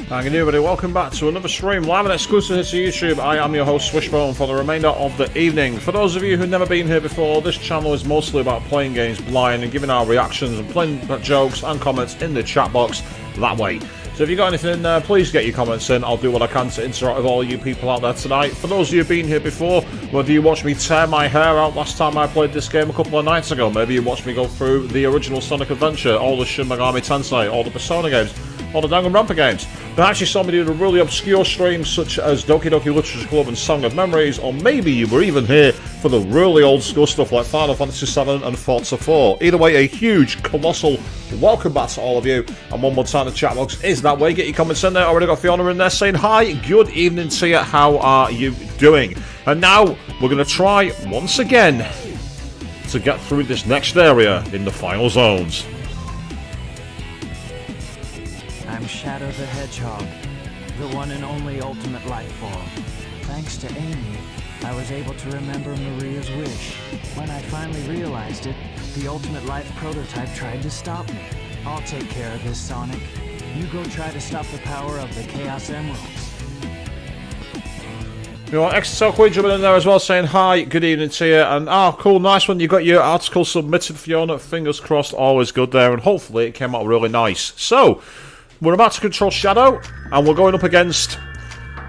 Hi everybody, welcome back to another stream live and exclusive to YouTube. I am your host Swishbone for the remainder of the evening. For those of you who've never been here before, this channel is mostly about playing games blind and giving our reactions and playing jokes and comments in the chat box that way. So if you've got anything in there, please get your comments in. I'll do what I can to interact with all you people out there tonight. For those of you who've been here before, whether you watched me tear my hair out last time I played this game a couple of nights ago, maybe you watched me go through the original Sonic Adventure, all the Shin Megami Tensei, all the Persona games, all the Danganronpa games. They actually saw me do the really obscure streams such as Doki Doki Literature Club and Song of Memories, or maybe you were even here for the really old school stuff like Final Fantasy VII and Forza 4. Either way, a huge, colossal welcome back to all of you. And one more time, the chat box is that way. Get your comments in there. Already got Fiona in there saying hi, good evening to you, how are you doing? And now we're going to try once again to get through this next area in the final zones. I'm Shadow the Hedgehog, the one and only ultimate life form. Thanks to Amy, I was able to remember Maria's wish. When I finally realized it, the ultimate life prototype tried to stop me. I'll take care of this, Sonic. You go try to stop the power of the Chaos Emeralds. You know, XXL Queen jumping in there as well saying hi, good evening to you, and cool, nice one, you got your article submitted, Fiona, fingers crossed, always good there, and hopefully it came out really nice. So, we're about to control Shadow, and we're going up against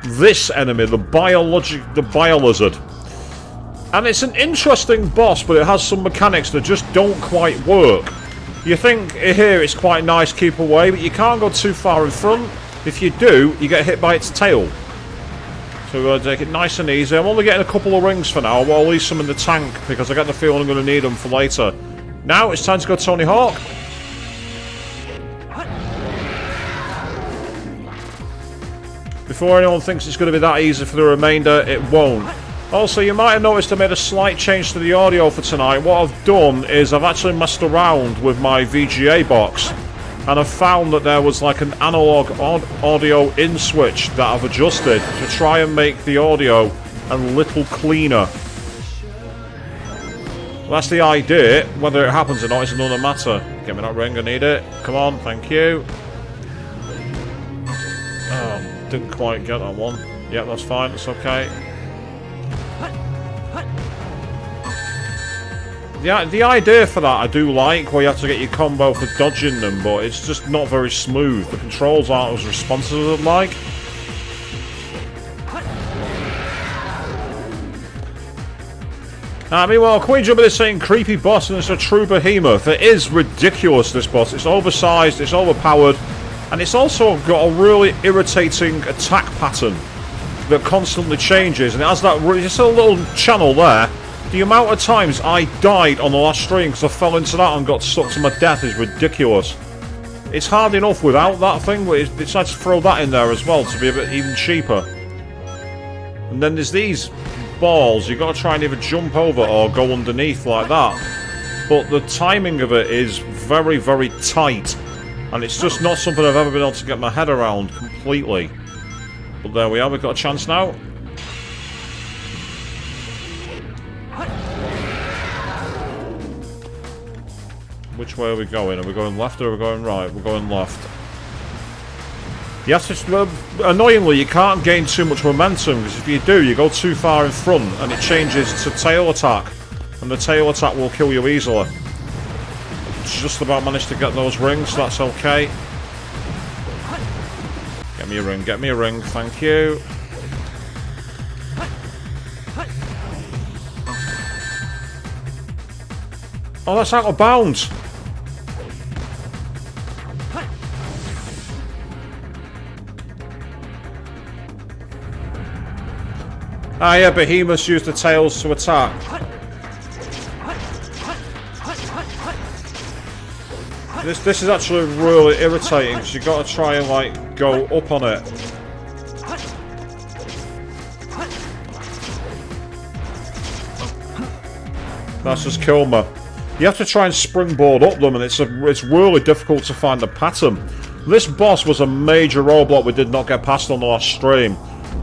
this enemy, the Biolizard. And it's an interesting boss, but it has some mechanics that just don't quite work. You think here it's quite nice, keep away, but you can't go too far in front. If you do, you get hit by its tail. So we're going to take it nice and easy. I'm only getting a couple of rings for now, but I'll leave some in the tank, because I get the feeling I'm going to need them for later. Now, it's time to go Tony Hawk. Before anyone thinks it's going to be that easy for the remainder, it won't. Also, you might have noticed I made a slight change to the audio for tonight. What I've done is I've actually messed around with my VGA box, and I've found that there was like an analog audio in switch that I've adjusted to try and make the audio a little cleaner. Well, that's the idea. Whether it happens or not is another matter. Get me that ring, I need it. Come on, thank you. Oh. Didn't quite get that one. Yep, that's fine, it's okay. The idea for that I do like, where you have to get your combo for dodging them, but it's just not very smooth. The controls aren't as responsive as I'd like. Meanwhile, Queen Jumper is saying creepy boss and it's a true behemoth. It is ridiculous, this boss. It's oversized, it's overpowered. And it's also got a really irritating attack pattern that constantly changes. And it has that, just a little channel there. The amount of times I died on the last stream because I fell into that and got stuck to my death is ridiculous. It's hard enough without that thing, but it decides to throw that in there as well to be a bit even cheaper. And then there's these balls. You've got to try and either jump over or go underneath like that. But the timing of it is very, very tight. And it's just not something I've ever been able to get my head around completely. But there we are, we've got a chance now. Which way are we going? Are we going left or are we going right? We're going left. Yes, annoyingly, you can't gain too much momentum, because if you do, you go too far in front and it changes to tail attack. And the tail attack will kill you easily. Just about managed to get those rings, so that's okay. Get me a ring, thank you. Oh, that's out of bounds. Ah yeah, behemoths use the tails to attack. This is actually really irritating because you've got to try and like go up on it. That's just killed me. You have to try and springboard up them, and it's really difficult to find the pattern. This boss was a major roadblock we did not get past on the last stream.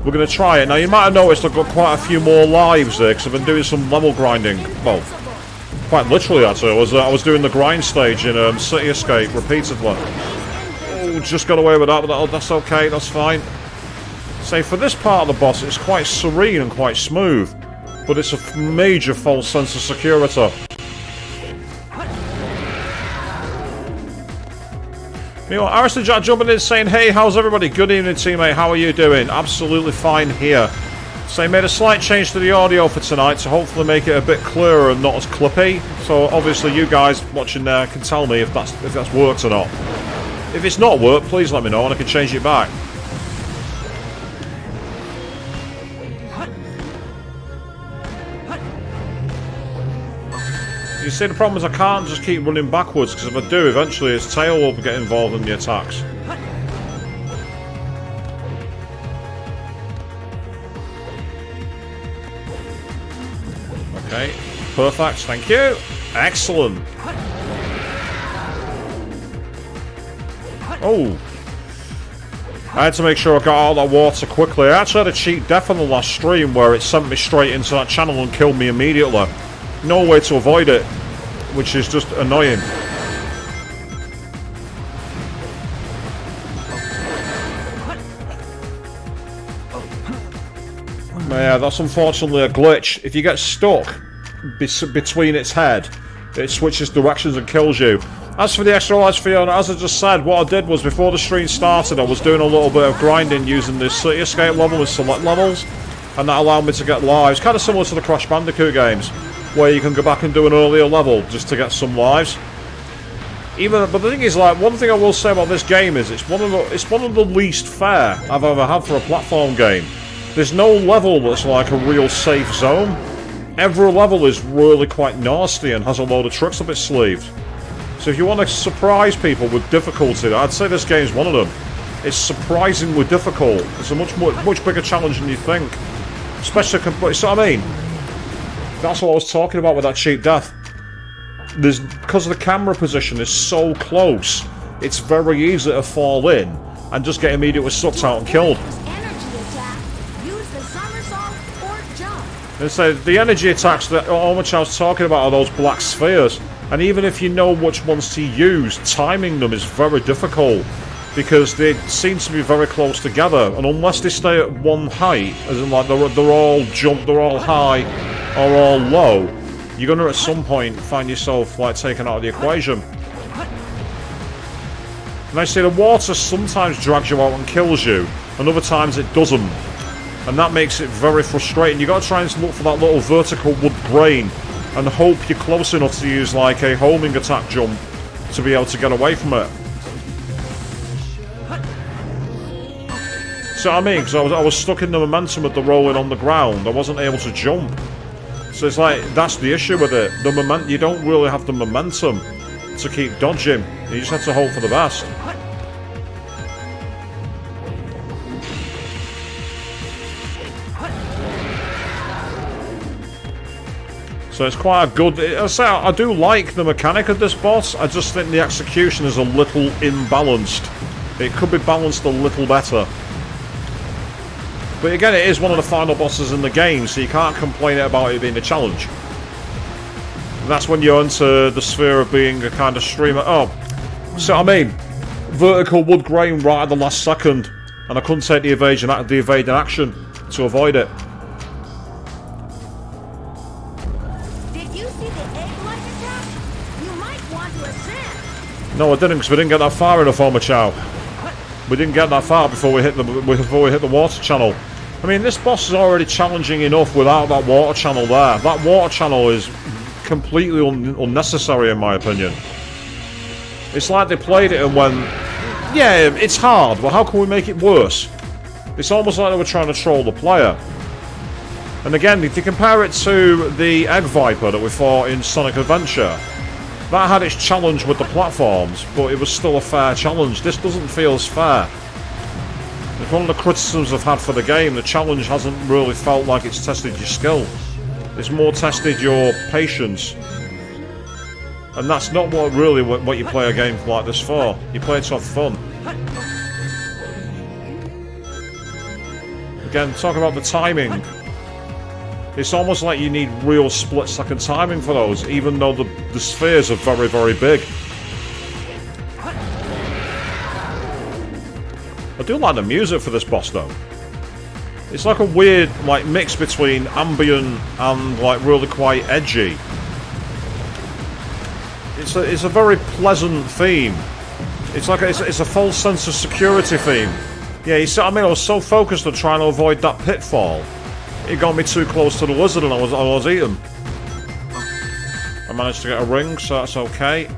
We're going to try it. Now you might have noticed I've got quite a few more lives there because I've been doing some level grinding. Well, quite literally actually. I was doing the grind stage in City Escape repeatedly. Oh, we just got away with that, but that's okay, that's fine. Say, for this part of the boss, it's quite serene and quite smooth, but it's a major false sense of security. You know, Arrested Jack jumping in saying, hey, how's everybody? Good evening, teammate. How are you doing? Absolutely fine here. So I made a slight change to the audio for tonight to hopefully make it a bit clearer and not as clippy. So obviously you guys watching there can tell me if that's worked or not. If it's not worked, please let me know and I can change it back. You see, the problem is I can't just keep running backwards, because if I do, eventually his tail will get involved in the attacks. Okay, perfect, thank you. Excellent. Oh. I had to make sure I got out of that water quickly. I actually had a cheat death on the last stream where it sent me straight into that channel and killed me immediately. No way to avoid it, which is just annoying. Yeah, that's unfortunately a glitch. If you get stuck between its head, it switches directions and kills you. As for the extra lives, Fiona, as I just said, what I did was before the stream started, I was doing a little bit of grinding using the City Escape level with select levels, and that allowed me to get lives. Kind of similar to the Crash Bandicoot games, where you can go back and do an earlier level just to get some lives. But the thing is, like, one thing I will say about this game is it's one of the least fair I've ever had for a platform game. There's no level that's like a real safe zone. Every level is really quite nasty and has a load of tricks up its sleeves. So if you want to surprise people with difficulty, I'd say this game's one of them. It's surprisingly difficult. It's a much bigger challenge than you think. Especially, so I mean, that's what I was talking about with that cheap death. Because the camera position is so close, it's very easy to fall in and just get immediately sucked out and killed. And so the energy attacks that which I was talking about are those black spheres. And even if you know which ones to use, timing them is very difficult because they seem to be very close together. And unless they stay at one height, as in like they're all high or all low, you're going to at some point find yourself like taken out of the equation. And I say the water sometimes drags you out and kills you, and other times it doesn't. And that makes it very frustrating. You've got to try and look for that little vertical wood grain and hope you're close enough to use like a homing attack jump to be able to get away from it. So I mean, because I was stuck in the momentum of the rolling on the ground, I wasn't able to jump. So it's like, that's the issue with it. You don't really have the momentum to keep dodging. You just have to hope for the best. So it's quite a good... I do like the mechanic of this boss, I just think the execution is a little imbalanced. It could be balanced a little better. But again, it is one of the final bosses in the game, so you can't complain about it being a challenge. And that's when you enter the sphere of being a kind of streamer. Oh, so I mean, vertical wood grain right at the last second, and I couldn't take the evading action to avoid it. No, I didn't, because we didn't get that far enough, Oma Chow. We didn't get that far before we hit the water channel. I mean, this boss is already challenging enough without that water channel there. That water channel is completely unnecessary, in my opinion. It's like they played it and went, yeah, it's hard, but how can we make it worse? It's almost like they were trying to troll the player. And again, if you compare it to the Egg Viper that we fought in Sonic Adventure, that had its challenge with the platforms, but it was still a fair challenge. This doesn't feel as fair. It's one of the criticisms I've had for the game. The challenge hasn't really felt like it's tested your skill. It's more tested your patience. And that's not what you play a game like this for. You play it to have fun. Again, talk about the timing. It's almost like you need real split-second timing for those, even though the spheres are very, very big. do like the music for this boss though. It's like a weird like mix between ambient and like really quite edgy. It's a very pleasant theme. It's like it's a false sense of security theme. Yeah, you see what I mean? I was so focused on trying to avoid that pitfall. It got me too close to the lizard and I was eaten. I managed to get a ring, so that's okay.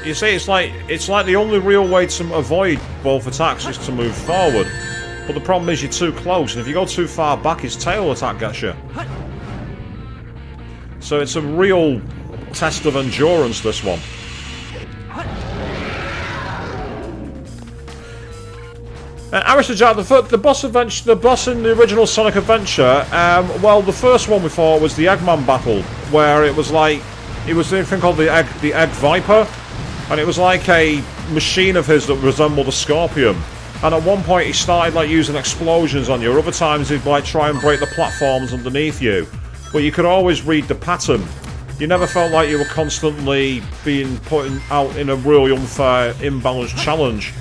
You see, it's like the only real way to avoid both attacks is to move forward. But the problem is you're too close, and if you go too far back, his tail attack gets you. So it's a real test of endurance, this one. Aristojack, the boss in the original Sonic Adventure, well, the first one we fought was the Eggman battle, where it was a thing called the Egg Viper, and it was like a machine of his that resembled a scorpion. And at one point he started like using explosions on you, other times he'd like try and break the platforms underneath you. But you could always read the pattern. You never felt like you were constantly being put out in a really unfair, imbalanced challenge.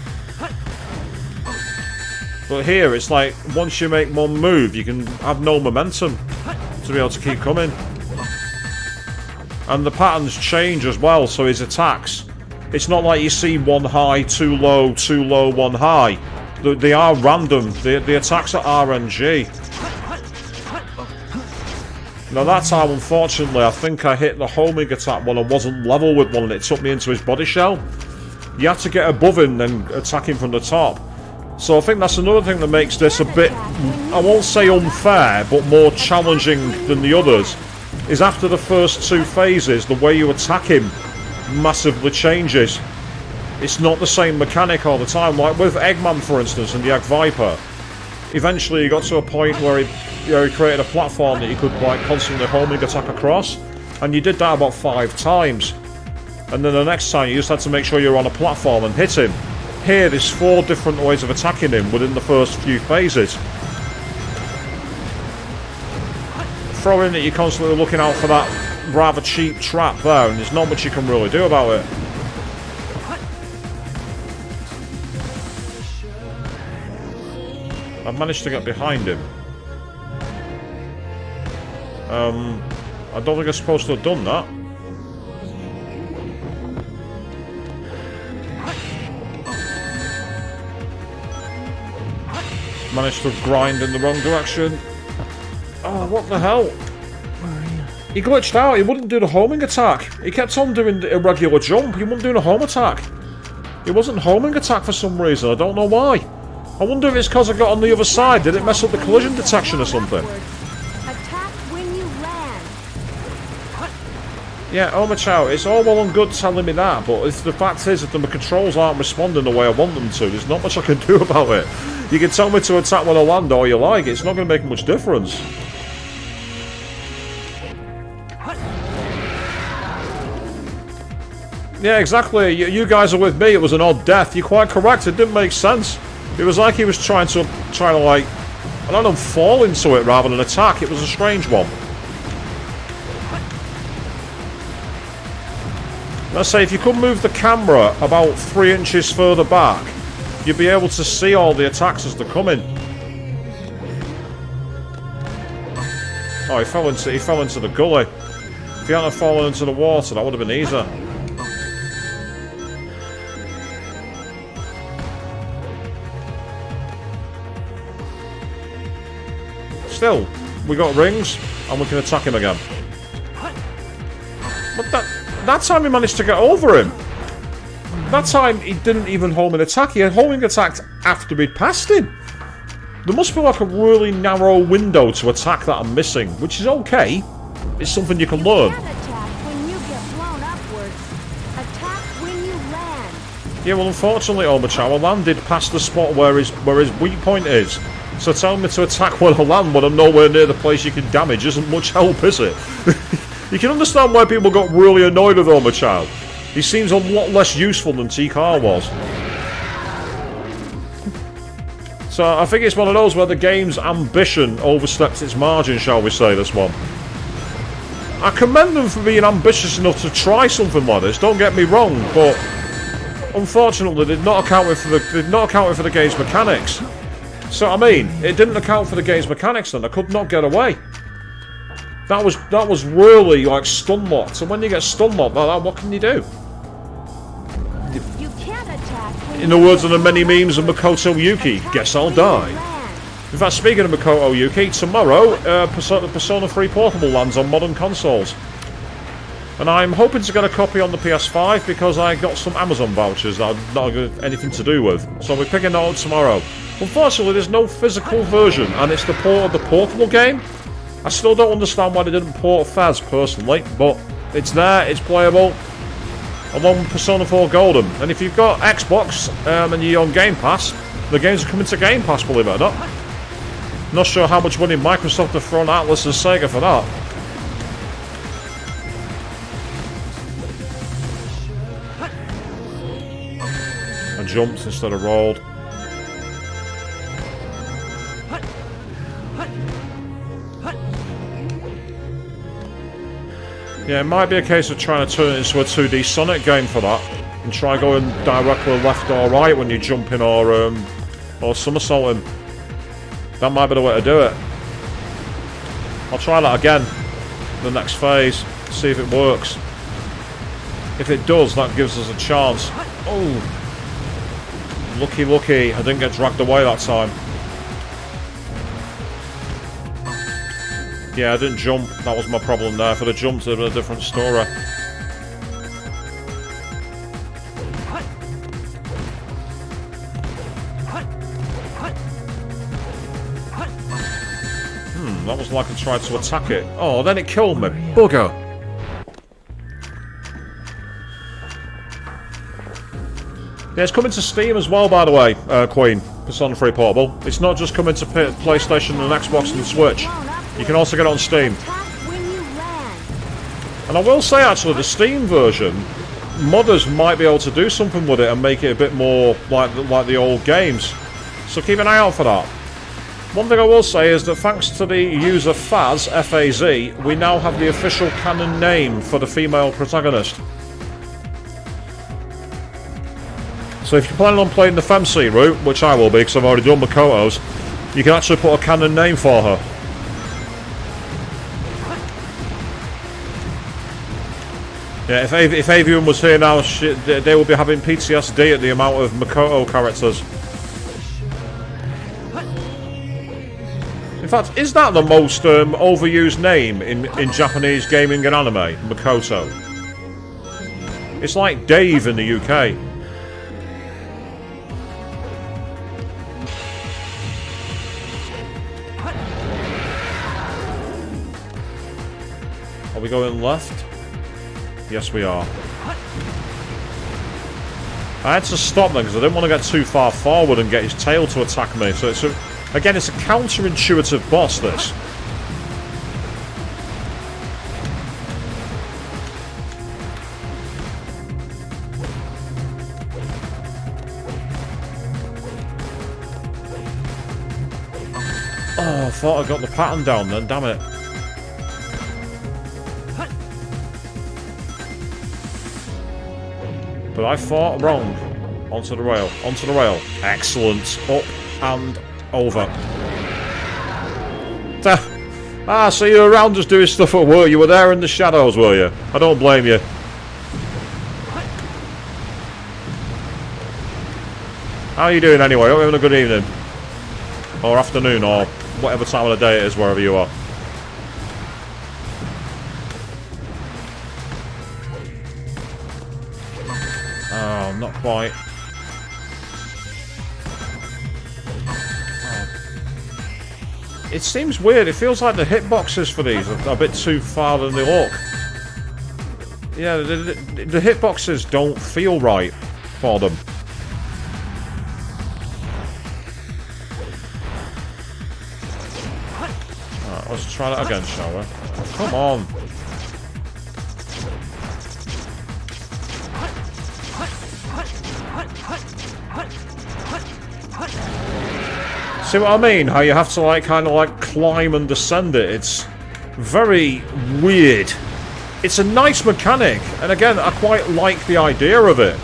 But here, it's like, once you make one move, you can have no momentum to be able to keep coming. And the patterns change as well, so his attacks. It's not like you see one high, two low, one high. They are random. The attacks are RNG. Now that time, unfortunately, I think I hit the homing attack when I wasn't level with one and it took me into his body shell. You have to get above him and attack him from the top. So I think that's another thing that makes this a bit, I won't say unfair, but more challenging than the others, is after the first two phases, the way you attack him massively changes. It's not the same mechanic all the time. Like with Eggman, for instance, and the Egg Viper, eventually you got to a point where he created a platform that you could like constantly homing attack across, and you did that about 5 times. And then the next time you just had to make sure you're on a platform and hit him. Here, there's 4 different ways of attacking him within the first few phases. Throw in that you're constantly looking out for that rather cheap trap there, and there's not much you can really do about it. I've managed to get behind him. I don't think I'm supposed to have done that. Managed to grind in the wrong direction. Oh, what the hell? He glitched out. He wouldn't do the homing attack. He kept on doing the irregular jump. He wasn't doing a home attack. It wasn't homing attack for some reason. I don't know why. I wonder if it's because I got on the other side. Did it mess up the collision detection or something? Attack when you land. Yeah, Omachow, it's all well and good telling me that, but the fact is that the controls aren't responding the way I want them to. There's not much I can do about it. You can tell me to attack when I land all you like. It's not going to make much difference. Yeah, exactly. You guys are with me. It was an odd death. You're quite correct. It didn't make sense. It was like he was trying to like, I don't know, fall into it rather than attack. It was a strange one. Let's say if you could move the camera about 3 inches further back, you'd be able to see all the attacks as they're coming. Oh, he fell into the gully. If he hadn't fallen into the water, that would have been easier. Still, we got rings, and we can attack him again. But that time he managed to get over him. That time he didn't even homing attack. He had homing attacked after he'd passed him. There must be like a really narrow window to attack that I'm missing, which is okay. It's something you can learn. You can't attack when you get blown upwards. Attack when you land. Yeah, well, unfortunately, Omachow, I landed past the spot where his weak point is. So telling me to attack when I land when I'm nowhere near the place you can damage isn't much help, is it? You can understand why people got really annoyed with Omachow. He seems a lot less useful than T-Car was. So I think it's one of those where the game's ambition overstepped its margin, shall we say, this one. I commend them for being ambitious enough to try something like this. Don't get me wrong, but unfortunately, they did not account for the game's mechanics. So I mean, it didn't account for the game's mechanics. Then I could not get away. That was really like stun locked. So when you get stun locked like that, what can you do? You can't attack. In the words of the many memes of Makoto Yuki, guess I'll die. In fact, speaking of Makoto Yuki, tomorrow Persona 3 Portable lands on modern consoles. And I'm hoping to get a copy on the PS5 because I got some Amazon vouchers that I've not got anything to do with. So we're picking that up tomorrow. Unfortunately, there's no physical version, and it's the port of the portable game. I still don't understand why they didn't port Fez, personally, but it's there, it's playable, along with Persona 4 Golden. And if you've got Xbox and you're on Game Pass, the games are coming to Game Pass, believe it or not. Not sure how much money Microsoft have thrown Atlas and Sega for that. I jumped instead of rolled. Yeah, it might be a case of trying to turn it into a 2D Sonic game for that, and try going directly left or right when you're jumping or somersaulting. That might be the way to do it. I'll try that again, the next phase, see if it works. If it does, that gives us a chance. Oh, lucky, I didn't get dragged away that time. Yeah, I didn't jump. That was my problem there. If I'd have jumped, it'd have been a different story. That was like I tried to attack it. Oh, then it killed me. Bugger. Yeah, it's coming to Steam as well, by the way, Queen. Persona 3 Portable. It's not just coming to PlayStation and Xbox and Switch. You can also get it on Steam. And I will say, actually, the Steam version, modders might be able to do something with it and make it a bit more like the old games. So keep an eye out for that. One thing I will say is that thanks to the user Faz, F-A-Z, we now have the official canon name for the female protagonist. So if you're planning on playing the FemC route, which I will be because I've already done Makoto's, you can actually put a canon name for her. Yeah, if Avian was here now, they will be having PTSD at the amount of Makoto characters. In fact, is that the most overused name in Japanese gaming and anime? Makoto. It's like Dave in the UK. Are we going left? Yes, we are. I had to stop then because I didn't want to get too far forward and get his tail to attack me. So again, it's a counterintuitive boss, this. Oh, I thought I got the pattern down then, damn it. But I thought wrong. Onto the rail. Onto the rail. Excellent. Up and over. So you were around just doing stuff at work. You were there in the shadows, were you? I don't blame you. How are you doing anyway? Hope you're having a good evening. Or afternoon, or whatever time of the day it is, wherever you are. Oh, not quite. Oh. It seems weird. It feels like the hitboxes for these are a bit too far than they look. Yeah, the hitboxes don't feel right for them. Alright, let's try that again, shall we? Come on. See what I mean? How you have to kind of climb and descend it. It's very weird. It's a nice mechanic, and again, I quite like the idea of it.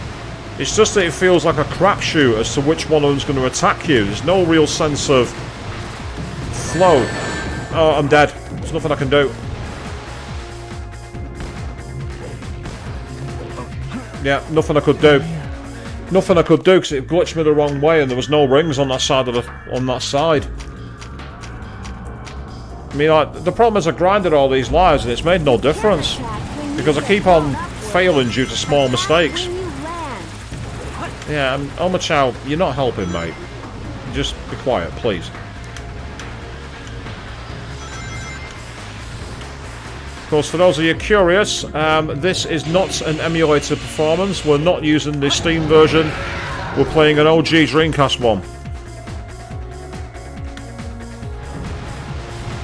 It's just that it feels like a crapshoot as to which one of them's going to attack you. There's no real sense of flow. Oh, I'm dead. There's nothing I can do. Yeah, nothing I could do. Nothing I could do because it glitched me the wrong way, and there was no rings on that side of that side. I mean, like, the problem is I grinded all these lives and it's made no difference because I keep on failing due to small mistakes. Yeah, Omachow, you're not helping, mate. Just be quiet, please. Of course, for those of you curious, this is not an emulated performance. We're not using the Steam version. We're playing an OG Dreamcast one.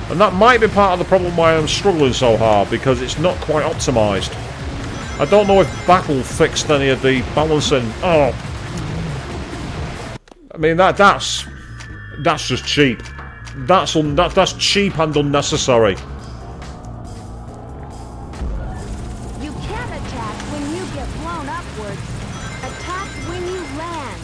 And that might be part of the problem why I'm struggling so hard, because it's not quite optimised. I don't know if Battle fixed any of the balancing. Oh, I mean that's just cheap. That's cheap and unnecessary. You can't attack when you get blown upwards. Attack when you land.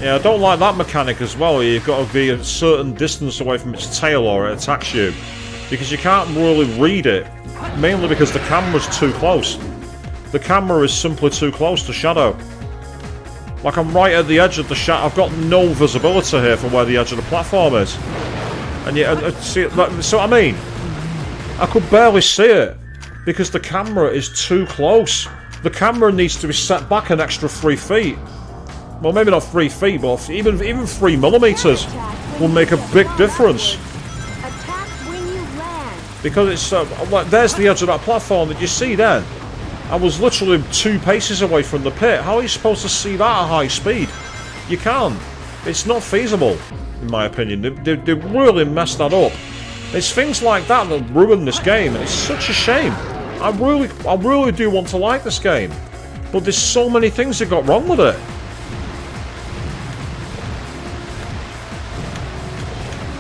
Yeah, I don't like that mechanic as well. You've got to be a certain distance away from its tail or it attacks you. Because you can't really read it. Mainly because the camera's too close. The camera is simply too close to Shadow. Like, I'm right at the edge of the shadow. I've got no visibility here from where the edge of the platform is. And yet, see, so I mean, I could barely see it. Because the camera is too close. The camera needs to be set back an extra 3 feet. Well, maybe not 3 feet, but even 3 millimeters will make a big difference. Because it's like, there's the edge of that platform that you see then. I was literally 2 paces away from the pit. How are you supposed to see that at high speed? You can't. It's not feasible, in my opinion. They really messed that up. It's things like that that ruin this game, and it's such a shame. I really do want to like this game, but there's so many things that got wrong with it.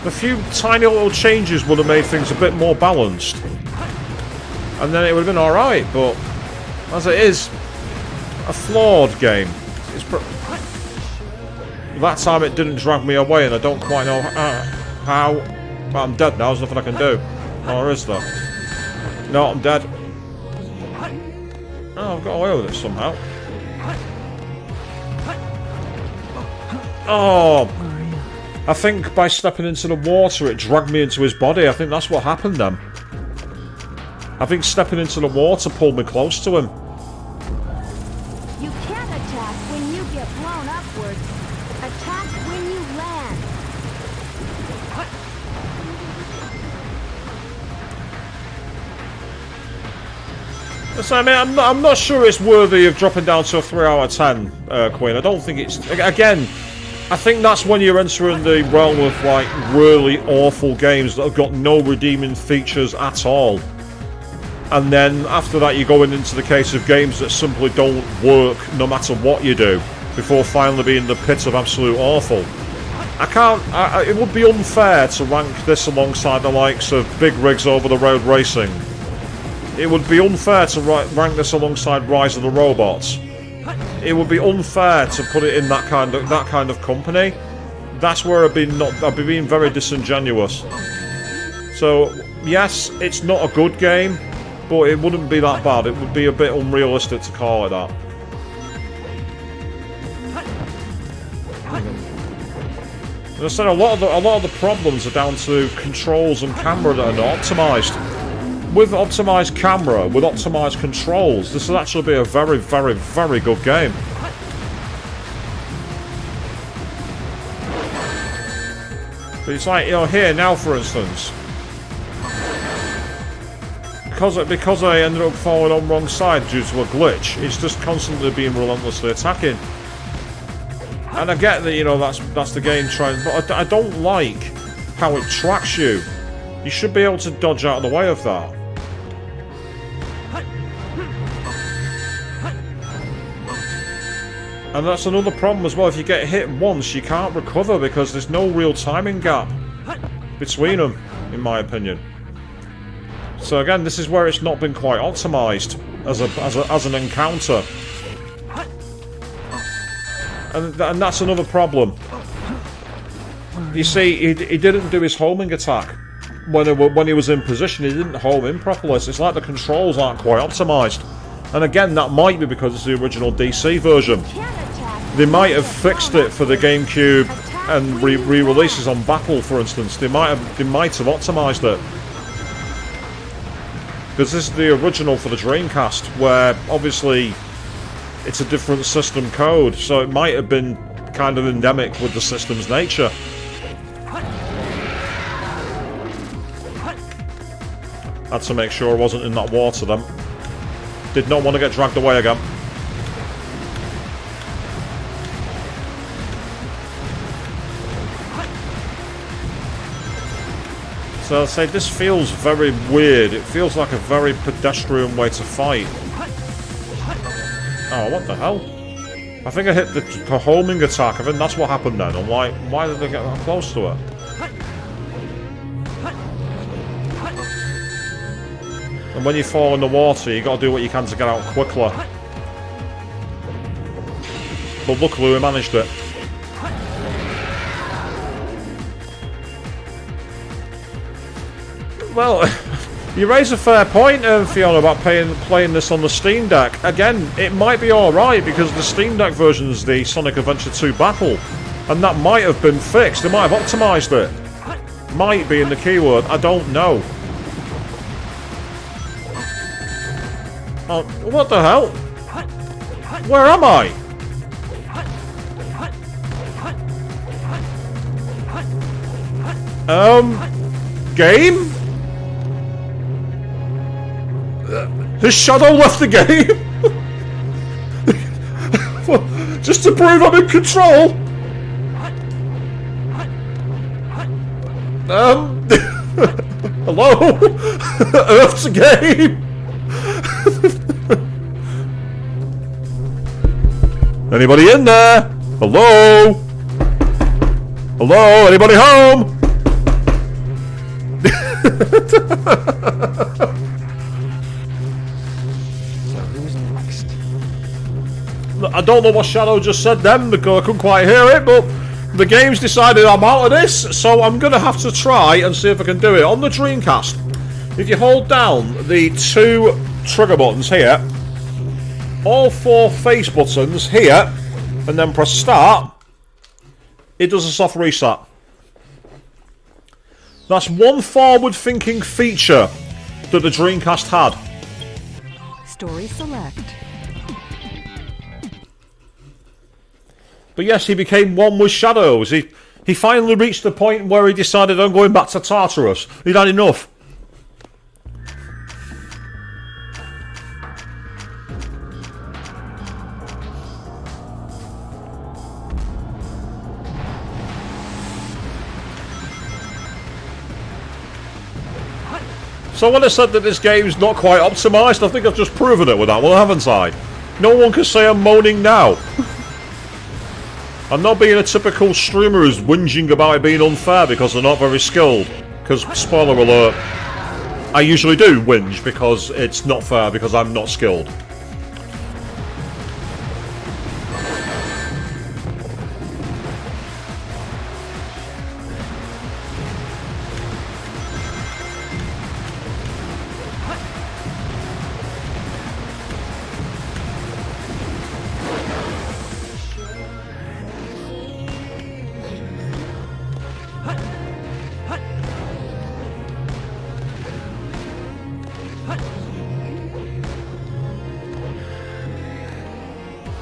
A few tiny little changes would have made things a bit more balanced. And then it would have been alright, but as it is, a flawed game. That time it didn't drag me away, and I don't quite know how. Well, I'm dead now, there's nothing I can do. Or is there? No, I'm dead. Oh, I've got away with it somehow. Oh! I think by stepping into the water it dragged me into his body. I think that's what happened then. I think stepping into the water pulled me close to him. You can't attack when you get blown upwards. Attack when you land. So, I mean, I'm not sure it's worthy of dropping down to a 3 out of 10, Queen. I don't think it's... Again, I think that's when you're entering the realm of, like, really awful games that have got no redeeming features at all. And then, after that, you're going into the case of games that simply don't work no matter what you do, before finally being the pit of absolute awful. I can't... it would be unfair to rank this alongside the likes of Big Rigs Over the Road Racing. It would be unfair to rank this alongside Rise of the Robots. It would be unfair to put it in that kind of company. That's where I'd be being very disingenuous. So yes, it's not a good game, but it wouldn't be that bad. It would be a bit unrealistic to call it that. As I said, a lot of the problems are down to controls and camera that are not optimised. With optimised camera, with optimised controls, this would actually be a very, very, very good game. But it's like, you know, here now, for instance, because I ended up falling on the wrong side due to a glitch, it's just constantly being relentlessly attacking. And I get that, you know, that's the game trying, but I don't like how it tracks you. You should be able to dodge out of the way of that. And that's another problem as well. If you get hit once, you can't recover because there's no real timing gap between them, in my opinion. So again, this is where it's not been quite optimized as an encounter. And that's another problem. You see, he didn't do his homing attack when he was in position. He didn't home in properly. So it's like the controls aren't quite optimized. And again, that might be because it's the original DC version. They might have fixed it for the GameCube and re-releases on Battle, for instance. They might have optimized it. Because this is the original for the Dreamcast, where obviously it's a different system code, so it might have been kind of endemic with the system's nature. Had to make sure I wasn't in that water then. Did not want to get dragged away again. So I'd say this feels very weird. It feels like a very pedestrian way to fight. Oh, what the hell? I think I hit the homing attack. I think that's what happened then. And why did they get that close to it? And when you fall in the water, you got to do what you can to get out quickly. But luckily we managed it. Well, you raise a fair point, Fiona, about playing this on the Steam Deck. Again, it might be alright because the Steam Deck version is the Sonic Adventure 2 Battle. And that might have been fixed. They might have optimised it. Might be in the keyword. I don't know. Oh, what the hell? Where am I? Game? Has Shadow left the game? Just to prove I'm in control? Hello? Earth's a game? Anybody in there? Hello? Hello? Anybody home? I don't know what Shadow just said then because I couldn't quite hear it, but the game's decided I'm out of this, so I'm going to have to try and see if I can do it. On the Dreamcast, if you hold down the two trigger buttons here, all four face buttons here, and then press start, it does a soft reset. That's one forward-thinking feature that the Dreamcast had. Story select. But yes, he became one with Shadows. He finally reached the point where he decided, I'm going back to Tartarus. He'd had enough. So when I said that this game's not quite optimised, I think I've just proven it with that one, haven't I? No one can say I'm moaning now. I'm not being a typical streamer who's whinging about it being unfair because they're not very skilled. Because, spoiler alert, I usually do whinge because it's not fair because I'm not skilled.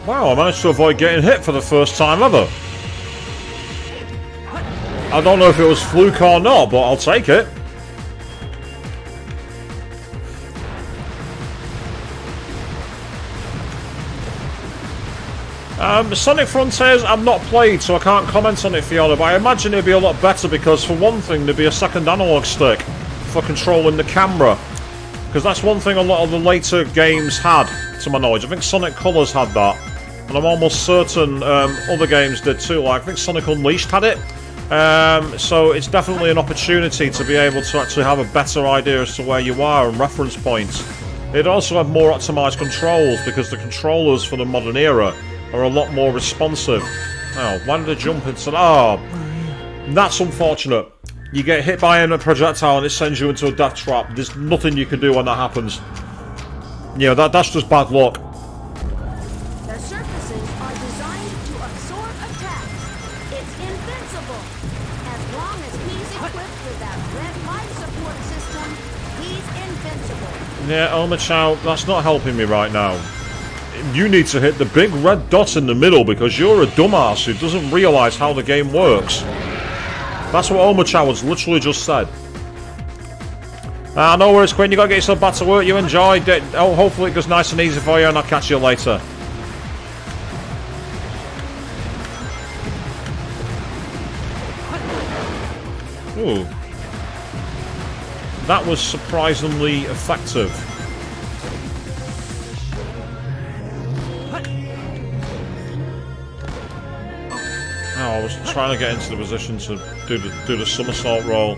Wow, I managed to avoid getting hit for the first time ever. I don't know if it was fluke or not, but I'll take it. Sonic Frontiers I've not played, so I can't comment on it, Fiona, but I imagine it'd be a lot better because, for one thing, there'd be a second analog stick for controlling the camera. Because that's one thing a lot of the later games had, to my knowledge. I think Sonic Colors had that. And I'm almost certain other games did too, like I think Sonic Unleashed had it. So it's definitely an opportunity to be able to actually have a better idea as to where you are and reference points. It also have more optimized controls because the controllers for the modern era are a lot more responsive. Oh, why did I jump into... Oh, that's unfortunate. You get hit by a projectile and it sends you into a death trap. There's nothing you can do when that happens. Yeah, that's just bad luck. The surfaces are designed to absorb attacks. It's invincible. As long as he's equipped with that red life support system, he's invincible. Yeah, Omachow, that's not helping me right now. You need to hit the big red dot in the middle because you're a dumbass who doesn't realise how the game works. That's what Omachow has literally just said. No worries, Quinn. You gotta get yourself back to work. You enjoyed it. Oh, hopefully it goes nice and easy for you, and I'll catch you later. Ooh. That was surprisingly effective. Oh, I was trying to get into the position to do the somersault roll.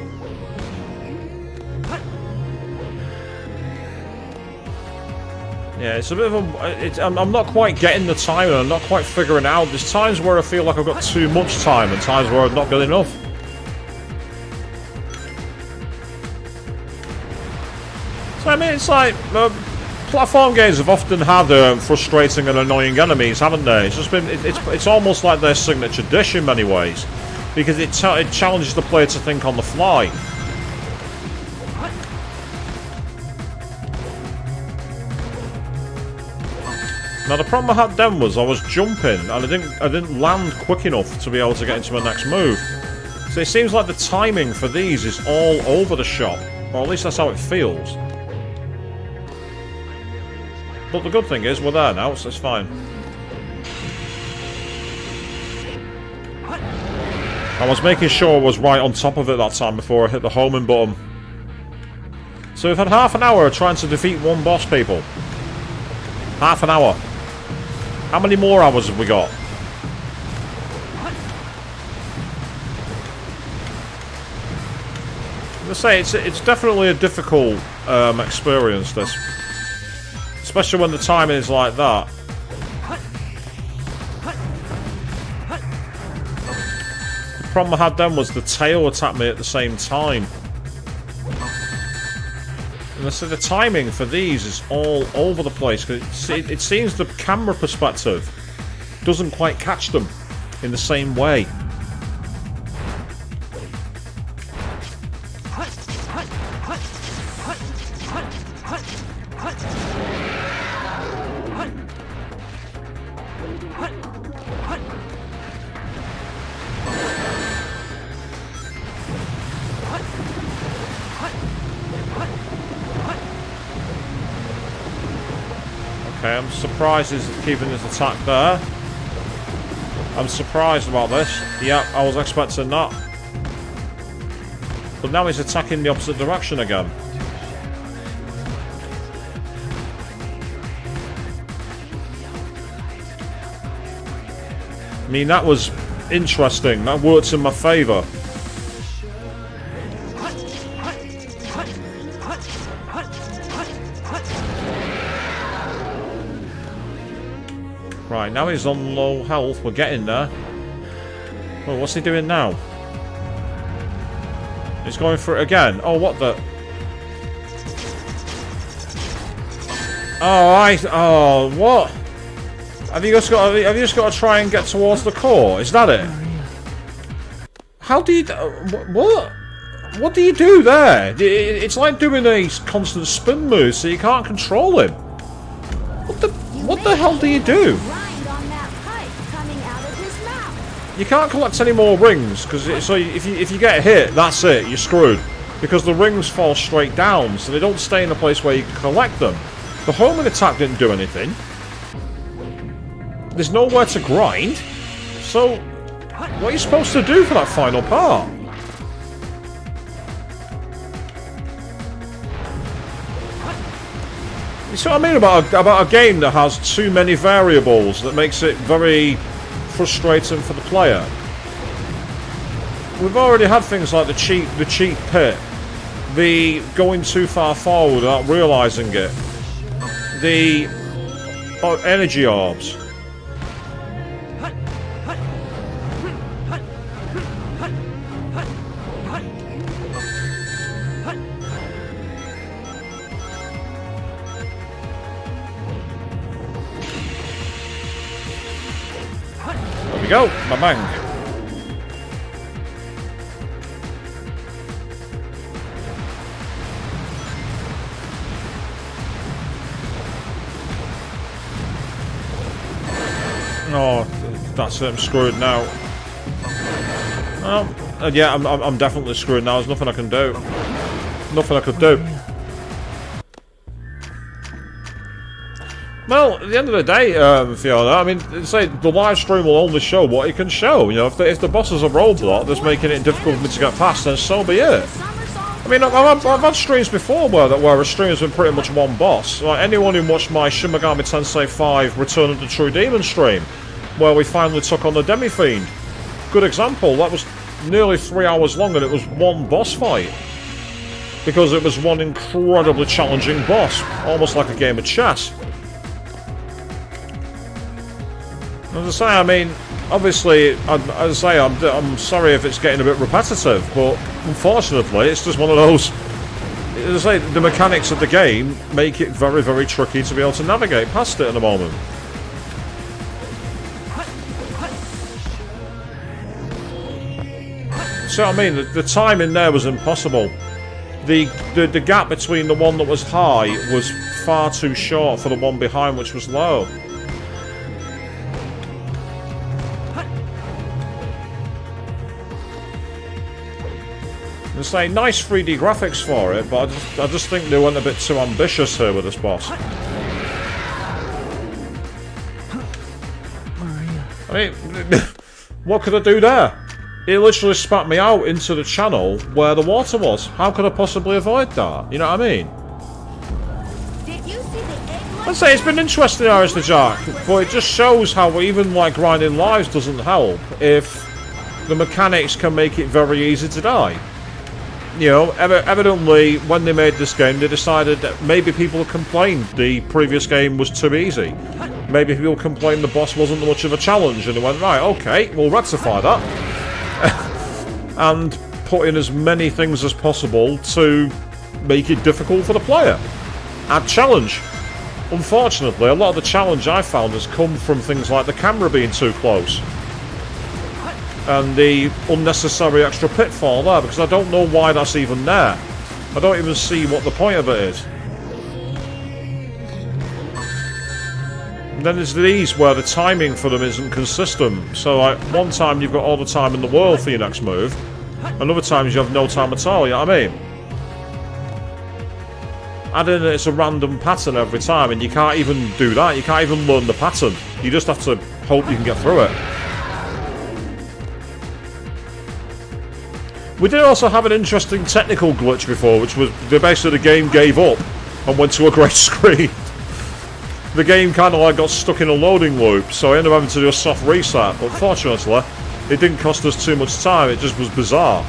Yeah, it's a bit of a... I'm not quite getting the time and I'm not quite figuring it out. There's times where I feel like I've got too much time and times where I've not got enough. So, I mean, it's like... platform games have often had frustrating and annoying enemies, haven't they? It's just been... It's almost like their signature dish in many ways. Because it challenges the player to think on the fly. Now the problem I had then was I was jumping and I didn't land quick enough to be able to get into my next move. So it seems like the timing for these is all over the shop, or at least that's how it feels. But the good thing is we're there now, so it's fine. I was making sure I was right on top of it that time before I hit the homing button. So we've had half an hour trying to defeat one boss, people. Half an hour. How many more hours have we got? Let's say it's definitely a difficult experience, this. Especially when the timing is like that. The problem I had then was the tail attacked me at the same time. And so the timing for these is all over the place. Cause it seems the camera perspective doesn't quite catch them in the same way. Okay, I'm surprised he's keeping his attack there. I'm surprised about this. Yeah, I was expecting that. But now he's attacking the opposite direction again. I mean, that was interesting. That worked in my favour. Right, now he's on low health. We're getting there. Oh, what's he doing now? He's going for it again. Oh, what the... Oh, Oh, what? Have you just got to try and get towards the core? Is that it? How do you... What? What do you do there? It's like doing a constant spin move, so you can't control him. What the hell do you do? You can't collect any more rings, because so if you get hit, that's it, you're screwed. Because the rings fall straight down, so they don't stay in a place where you can collect them. The homing attack didn't do anything. There's nowhere to grind. So, what are you supposed to do for that final part? You see what I mean about a game that has too many variables that makes it very frustrating for the player? We've already had things like the cheap pit, the going too far forward without realising it, the energy orbs. There we go, bang. Oh, that's it, I'm screwed now. Oh, yeah, I'm definitely screwed now. There's nothing I can do. Nothing I could do. Well, at the end of the day, Fiona, I mean, say the live stream will only show what it can show. You know, if the boss is a roadblock that's making it difficult for me to get past, then so be it. I mean, I've had streams before where a stream's been pretty much one boss. Like anyone who watched my Shin Megami Tensei 5 Return of the True Demon stream, where we finally took on the Demi-Fiend. Good example. That was nearly 3 hours long, and it was one boss fight. Because it was one incredibly challenging boss, almost like a game of chess. As I say, I mean, obviously, as I say, I'm sorry if it's getting a bit repetitive, but unfortunately, it's just one of those. As I say, the mechanics of the game make it very, very tricky to be able to navigate past it at the moment. See what I mean? The timing there was impossible. The gap between the one that was high was far too short for the one behind, which was low. It's like nice 3D graphics for it, but I just think they went a bit too ambitious here with this boss. I mean, what could I do there? It literally spat me out into the channel where the water was. How could I possibly avoid that? You know what I mean? Did you see the egg? I'd say it's been interesting, Irish the Jack, but it just shows how even like grinding lives doesn't help if the mechanics can make it very easy to die. You know, evidently, when they made this game, they decided that maybe people complained the previous game was too easy. Maybe people complained the boss wasn't much of a challenge, and they went, right, okay, we'll rectify that. And put in as many things as possible to make it difficult for the player. Add challenge. Unfortunately, a lot of the challenge I found has come from things like the camera being too close. And the unnecessary extra pitfall there, because I don't know why that's even there. I don't even see what the point of it is. And then there's these where the timing for them isn't consistent. So like one time you've got all the time in the world for your next move, and other times you have no time at all, you know what I mean? Adding it's a random pattern every time, and you can't even do that, you can't even learn the pattern. You just have to hope you can get through it. We did also have an interesting technical glitch before, which was basically the game gave up and went to a grey screen. The game kind of like got stuck in a loading loop, so I ended up having to do a soft reset, but fortunately it didn't cost us too much time, it just was bizarre.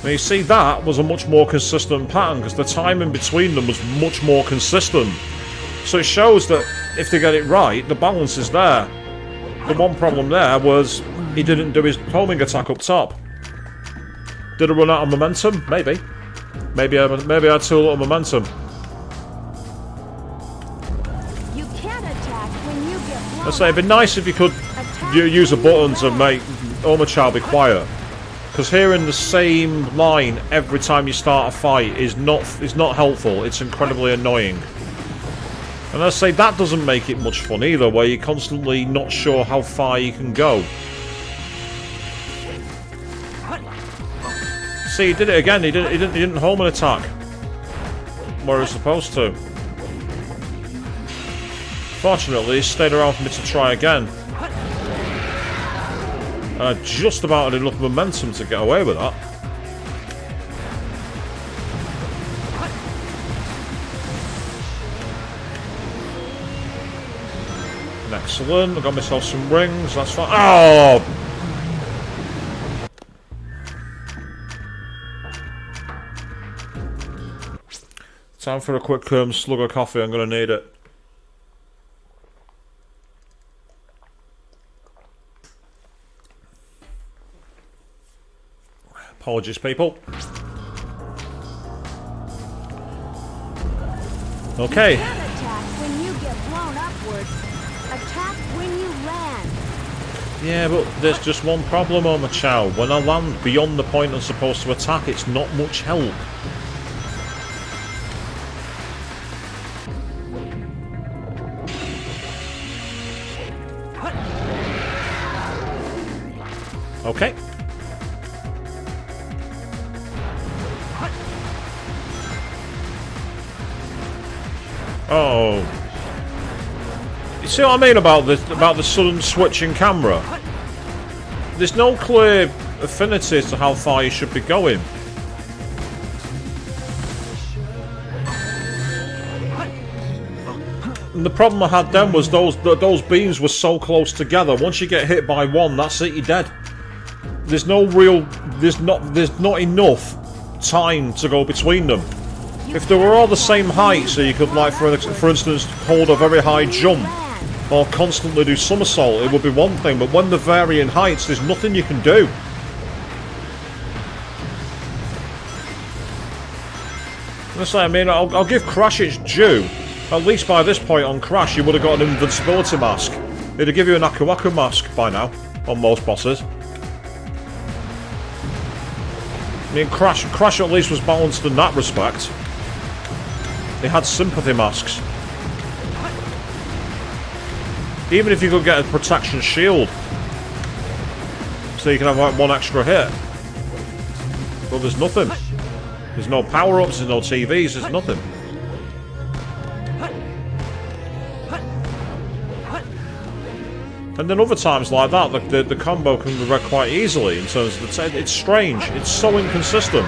Now you see, that was a much more consistent pattern because the timing between them was much more consistent. So it shows that if they get it right, the balance is there. The one problem there was he didn't do his homing attack up top. Did I run out of momentum? Maybe. Maybe I had too little momentum. You can't attack when you get blown. I'd say it'd be nice if you could use a button to make Oma-Chow be quiet. Because hearing the same line every time you start a fight is not helpful. It's incredibly annoying. And I say that doesn't make it much fun either, where you're constantly not sure how far you can go. See, he did it again. He didn't home an attack where he was supposed to. Fortunately, he stayed around for me to try again. And I just about had enough momentum to get away with that. Excellent. I got myself some rings. That's fine. Oh! Time for a quick slug of coffee. I'm going to need it. Apologies, people. Okay. You can attack when you get blown upwards. Attack when you land. Yeah, but there's just one problem, Oma Chow. When I land beyond the point I'm supposed to attack, it's not much help. Okay. Oh. You see what I mean about the sudden switch in camera? There's no clear affinity as to how far you should be going. And the problem I had then was those beams were so close together. Once you get hit by one, that's it, you're dead. There's no real... There's not enough time to go between them. If they were all the same height, so you could, like, for instance, hold a very high jump, or constantly do somersault, it would be one thing, but when they vary in heights, there's nothing you can do. I mean, I'll give Crash its due. At least by this point on Crash, you would have got an invincibility mask. It'd give you an Aku Aku mask by now, on most bosses. I mean, Crash at least was balanced in that respect. He had sympathy masks. Even if you could get a protection shield, so you can have like one extra hit. But there's nothing. There's no power-ups, there's no TVs, there's nothing. And then other times like that, the combo can be read quite easily in terms of the... It's strange. It's so inconsistent.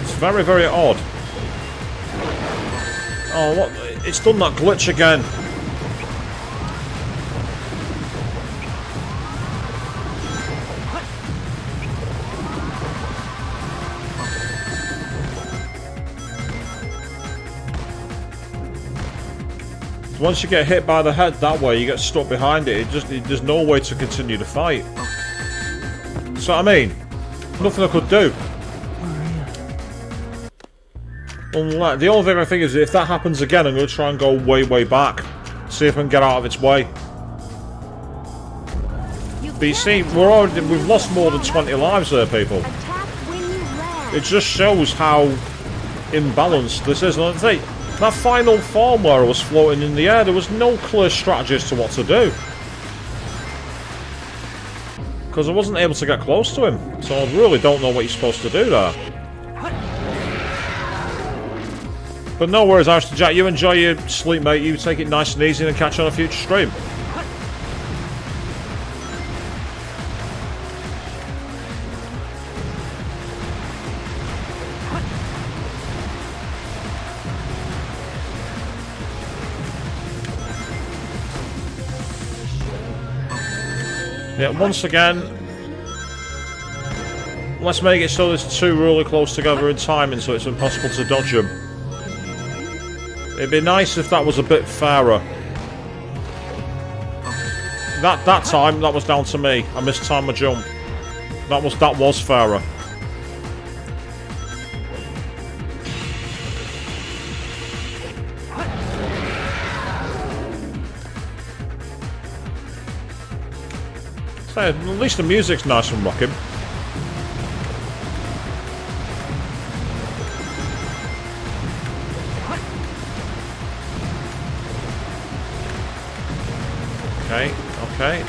It's very, very odd. Oh, what? It's done that glitch again. Once you get hit by the head that way, you get stuck behind it. There's no way to continue to fight. So I mean, nothing I could do. Unless, the only thing I think is if that happens again, I'm going to try and go way, way back. See if I can get out of its way. But you see, we've lost more than 20 lives there, people. It just shows how imbalanced this is. And I think that final form where I was floating in the air, there was no clear strategy as to what to do. Because I wasn't able to get close to him. So I really don't know what you're supposed to do there. But no worries, Alistair Jack. You enjoy your sleep, mate. You take it nice and easy and catch you on a future stream. Yeah, once again, let's make it so there's two really close together in timing so it's impossible to dodge them. It'd be nice if that was a bit fairer. That time, that was down to me. I mistimed my jump. That was fairer. So, at least the music's nice and rocking. Okay, okay.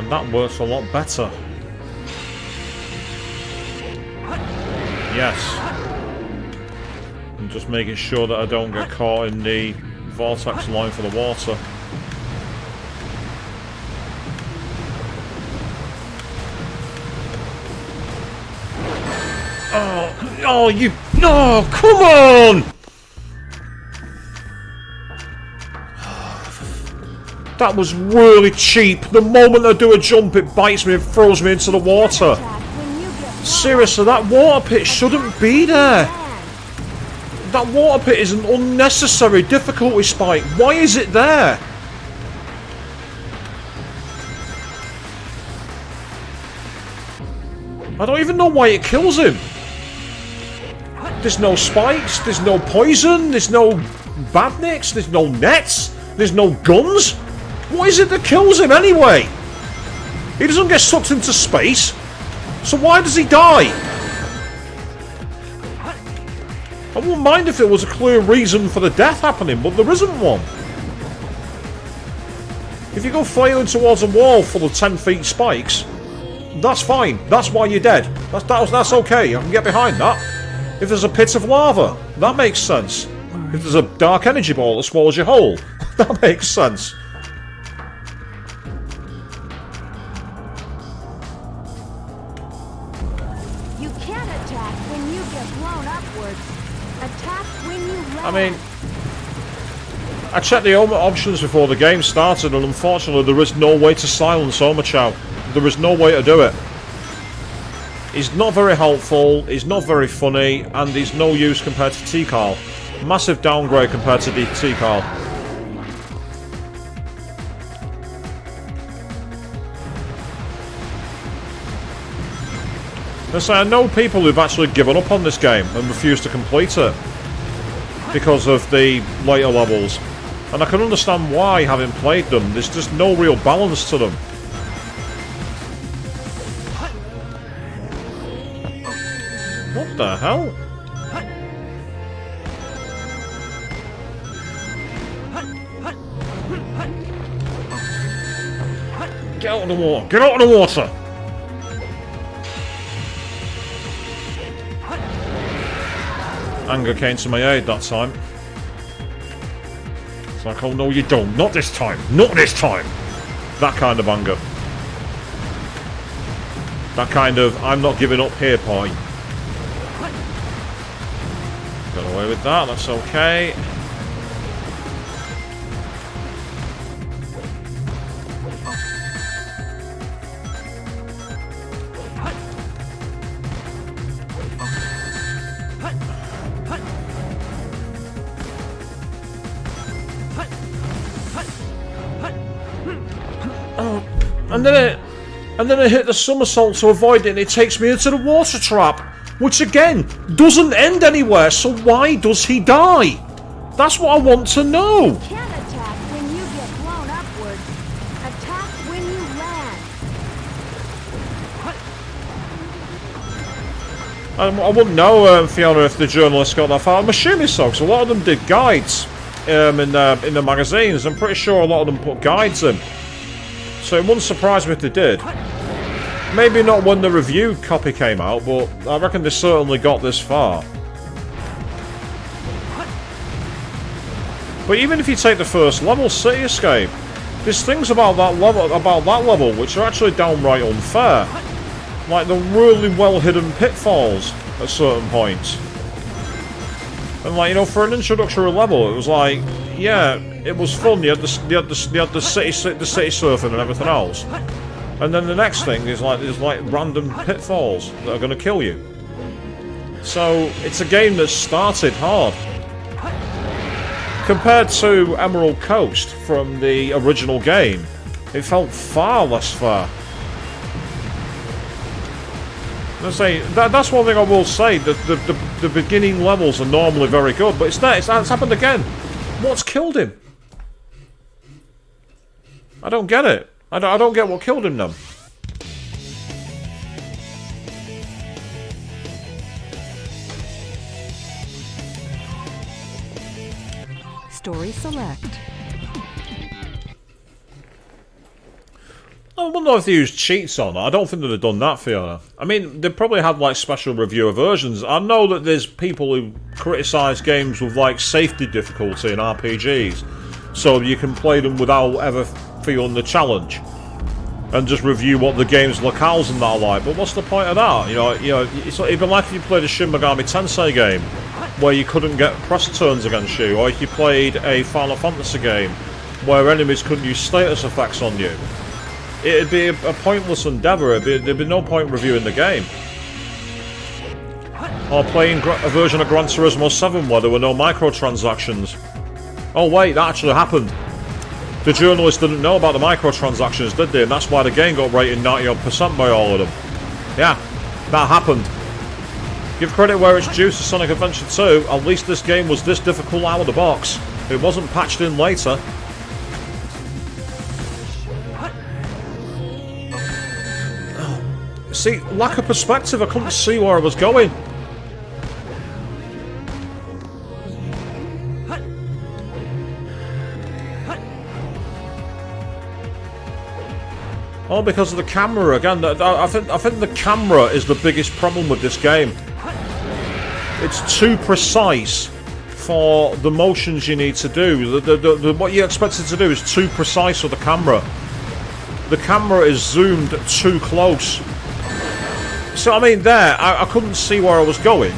And that works a lot better. Yes. I'm just making sure that I don't get caught in the vortex line for the water. Oh, you... No, come on! That was really cheap. The moment I do a jump, it bites me and throws me into the water. Seriously, that water pit shouldn't be there. That water pit is an unnecessary difficulty spike. Why is it there? I don't even know why it kills him. There's no spikes, there's no poison, there's no badniks, there's no nets, there's no guns. What is it that kills him anyway? He doesn't get sucked into space, so why does he die? I wouldn't mind if it was a clear reason for the death happening, but there isn't one. If you go flailing towards a wall full of 10 feet spikes, that's fine. That's why you're dead. That's okay. I can get behind that. If there's a pit of lava, that makes sense. If there's a dark energy ball that swallows your whole, that makes sense. You can't attack when you get blown upwards. Attack when you land. I mean, I checked the options before the game started, and unfortunately there is no way to silence Omochow. There is no way to do it. He's not very helpful, he's not very funny, and he's no use compared to T-Carl. Massive downgrade compared to the T-Carl. I know people who've actually given up on this game and refused to complete it because of the later levels. And I can understand why, having played them. There's just no real balance to them. What the hell? Get out of the water! Get out of the water! Anger came to my aid that time. It's like, oh no you don't. Not this time. Not this time! That kind of anger. That kind of, I'm not giving up here point. Got away with that, that's okay. Oh, and then I hit the somersault to avoid it and it takes me into the water trap. Which again, doesn't end anywhere, so why does he die? That's what I want to know! You can't attack when you get blown upwards. Attack when you land. I wouldn't know, Fiona, if the journalists got that far. I'm assuming so, because a lot of them did guides in the magazines. I'm pretty sure a lot of them put guides in. So it wouldn't surprise me if they did. Maybe not when the review copy came out, but I reckon they certainly got this far. But even if you take the first level, City Escape, there's things about that level which are actually downright unfair. Like the really well hidden pitfalls at certain points. And like, you know, for an introductory level, it was like, yeah, it was fun. You had the city surfing and everything else. And then the next thing is like there's like random pitfalls that are going to kill you. So it's a game that started hard. Compared to Emerald Coast from the original game, it felt far less fair. Let's say that's one thing I will say. The beginning levels are normally very good, but it's happened again. What's killed him? I don't get it. I don't get what killed him then. Story select. don't know if they used cheats on. I don't think they'd have done that, Fiona. I mean, they probably had like special reviewer versions. I know that there's people who criticise games with like safety difficulty in RPGs, so you can play them without ever feeling the challenge, and just review what the game's locales and that are like. But what's the point of that? You know, it'd be like if you played a Shin Megami Tensei game where you couldn't get press turns against you, or if you played a Final Fantasy game where enemies couldn't use status effects on you. It'd be a pointless endeavour. There'd be no point reviewing the game. Or playing a version of Gran Turismo 7 where there were no microtransactions. Oh wait, that actually happened. The journalists didn't know about the microtransactions, did they? And that's why the game got rated 90% by all of them. Yeah, that happened. Give credit where it's due to Sonic Adventure 2. At least this game was this difficult out of the box. It wasn't patched in later. See, lack of perspective, I couldn't see where I was going. Oh, because of the camera again. I think the camera is the biggest problem with this game. It's too precise for the motions you need to do. What you expect it to do is too precise with the camera. The camera is zoomed too close. So, I mean, there, I couldn't see where I was going.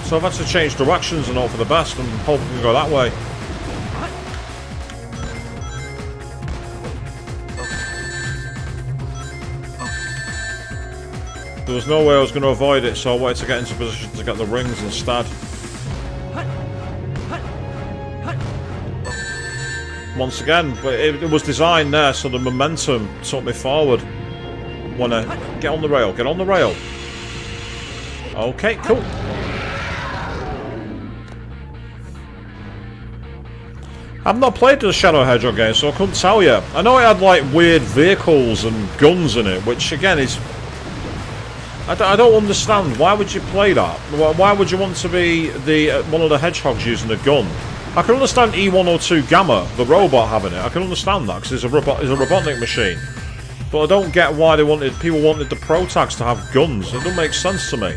So I've had to change directions and hope for the best and hope we can go that way. There was no way I was going to avoid it, so I wanted to get into position to get the rings instead. Once again, but it was designed there, so the momentum took me forward. Wanna get on the rail, get on the rail. Okay, cool. I've not played the Shadow Hedgehog game, so I couldn't tell you. I know it had like weird vehicles and guns in it, which again is... I don't understand. Why would you play that? Why would you want to be the one of the hedgehogs using a gun? I can understand E102 Gamma, the robot, having it. I can understand that because it's a Robotnik machine. But I don't get why people wanted the Pro Tags to have guns. It doesn't make sense to me.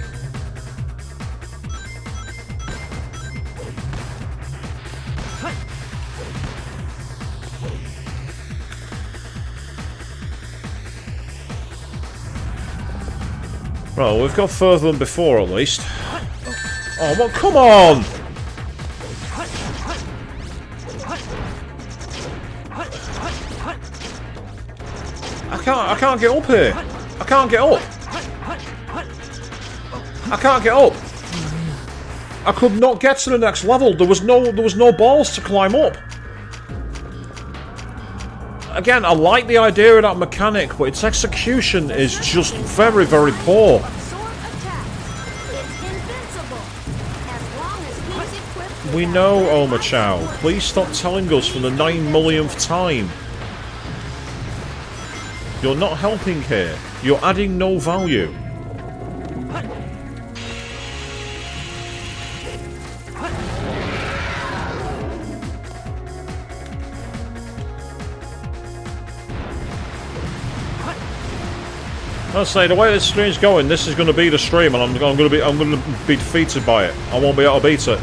Well, we've got further than before at least. Oh, well, come on! I can't get up here. I can't get up. I can't get up. I could not get to the next level. There was no balls to climb up. Again, I like the idea of that mechanic, but its execution is just very, very poor. We know, Oma Chow. Please stop telling us for the 9 millionth time. You're not helping here. You're adding no value. I'll say the way this stream's going, this is going to be the stream, and I'm going to be defeated by it. I won't be able to beat it.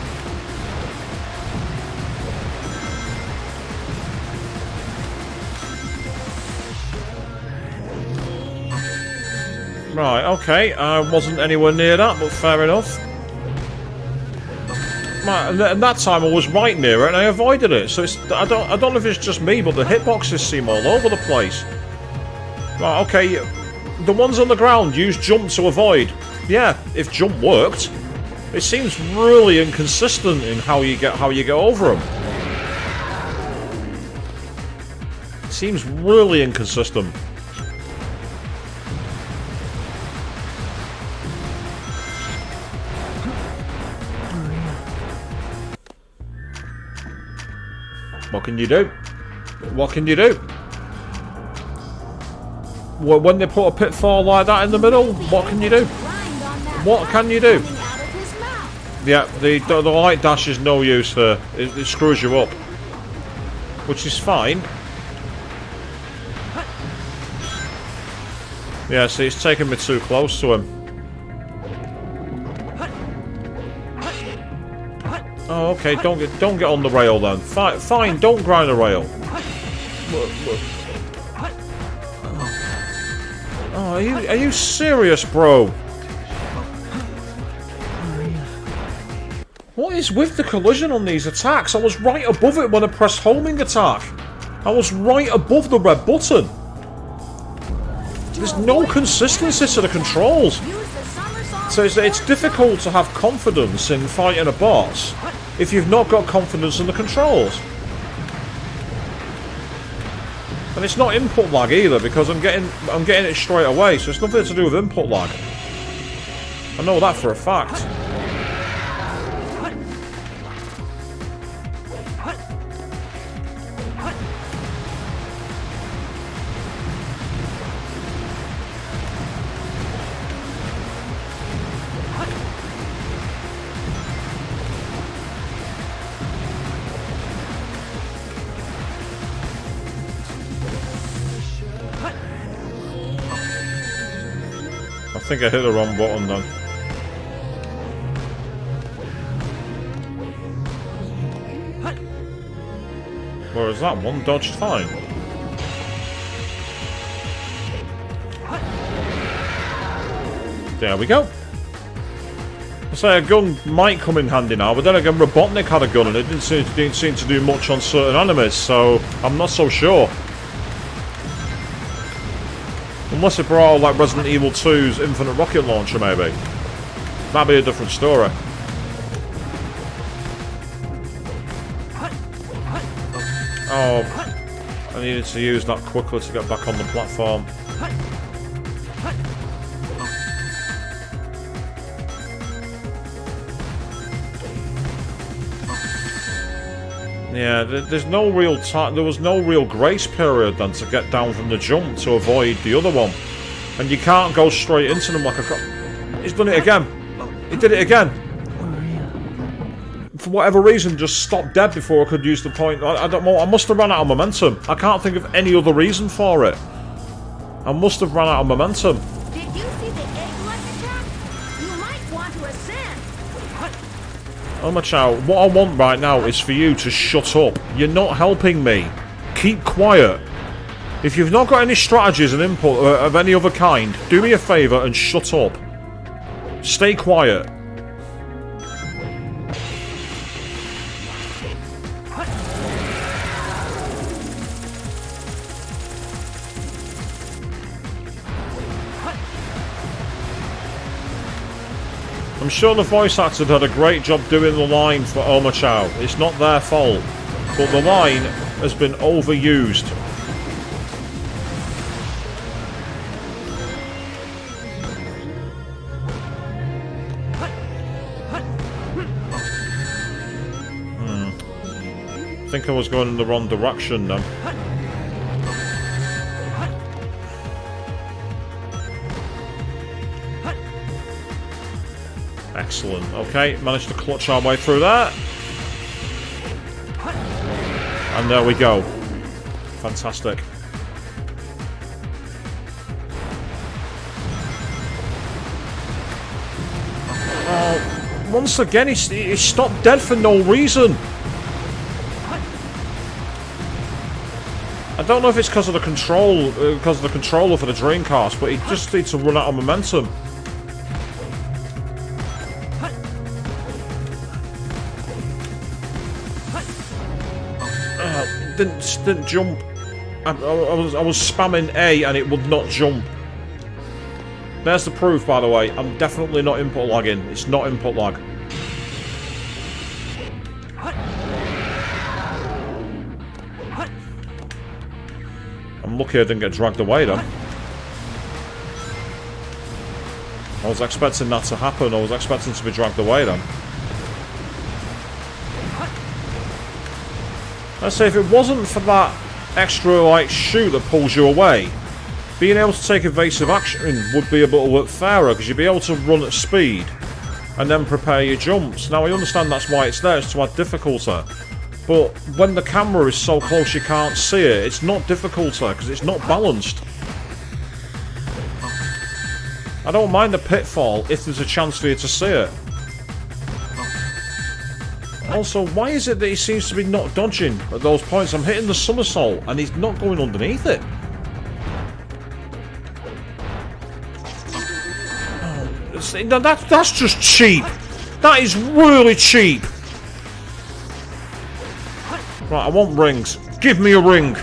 Right, okay, I wasn't anywhere near that, but fair enough. Right, and that time I was right near it and I avoided it, so I don't know if it's just me, but the hitboxes seem all over the place. Right, okay, the ones on the ground use jump to avoid. Yeah, if jump worked. It seems really inconsistent in how you get over them. It seems really inconsistent. What can you do? What can you do? When they put a pitfall like that in the middle, what can you do? What can you do? Yeah, the light dash is no use here. It screws you up. Which is fine. Yeah, see, it's taking me too close to him. Oh, okay, don't get on the rail then. Fine, don't grind the rail. Oh, are you serious, bro? What is with the collision on these attacks? I was right above it when I pressed homing attack. I was right above the red button. There's no consistency to the controls. So it's difficult to have confidence in fighting a boss if you've not got confidence in the controls. And it's not input lag either, because I'm getting it straight away, so it's nothing to do with input lag. I know that for a fact. I think I hit the wrong button then. Whereas that one dodged fine. There we go. I say a gun might come in handy now, but then again Robotnik had a gun and it didn't seem to do much on certain enemies, so I'm not so sure. Unless it brought out like Resident Evil 2's Infinite Rocket Launcher, maybe. That'd be a different story. Oh, I needed to use that quickly to get back on the platform. Yeah, there's no real time. There was no real grace period then to get down from the jump to avoid the other one, and you can't go straight into them like a. He's done it again. He did it again. For whatever reason, just stopped dead before I could use the point. I don't know. I must have run out of momentum. I can't think of any other reason for it. I must have run out of momentum. Did you see the egg-like attack? You might want to ascend. Oh my child, what I want right now is for you to shut up. You're not helping me. Keep quiet. If you've not got any strategies and input of any other kind, do me a favour and shut up. Stay quiet. I'm sure the voice actor did a great job doing the line for Oma Chow. It's not their fault. But the line has been overused. I think I was going in the wrong direction then. Excellent. Okay, managed to clutch our way through that. And there we go. Fantastic. Once again, he stopped dead for no reason. I don't know if it's because of the controller for the Dreamcast, but he just needs to run out of momentum. Didn't jump. I was spamming A and it would not jump. There's the proof, by the way. I'm definitely not input lagging. It's not input lag. I'm lucky I didn't get dragged away then. I was expecting that to happen. I was expecting to be dragged away then. Let's say if it wasn't for that extra like shoot that pulls you away, being able to take evasive action would be a little bit fairer, because you'd be able to run at speed and then prepare your jumps. Now I understand that's why it's there, it's to add difficulty, but when the camera is so close you can't see it, it's not difficulty because it's not balanced. I don't mind the pitfall if there's a chance for you to see it. Also, why is it that he seems to be not dodging at those points? I'm hitting the somersault and he's not going underneath it. Oh, that's just cheap. That is really cheap. Right, I want rings. Give me a ring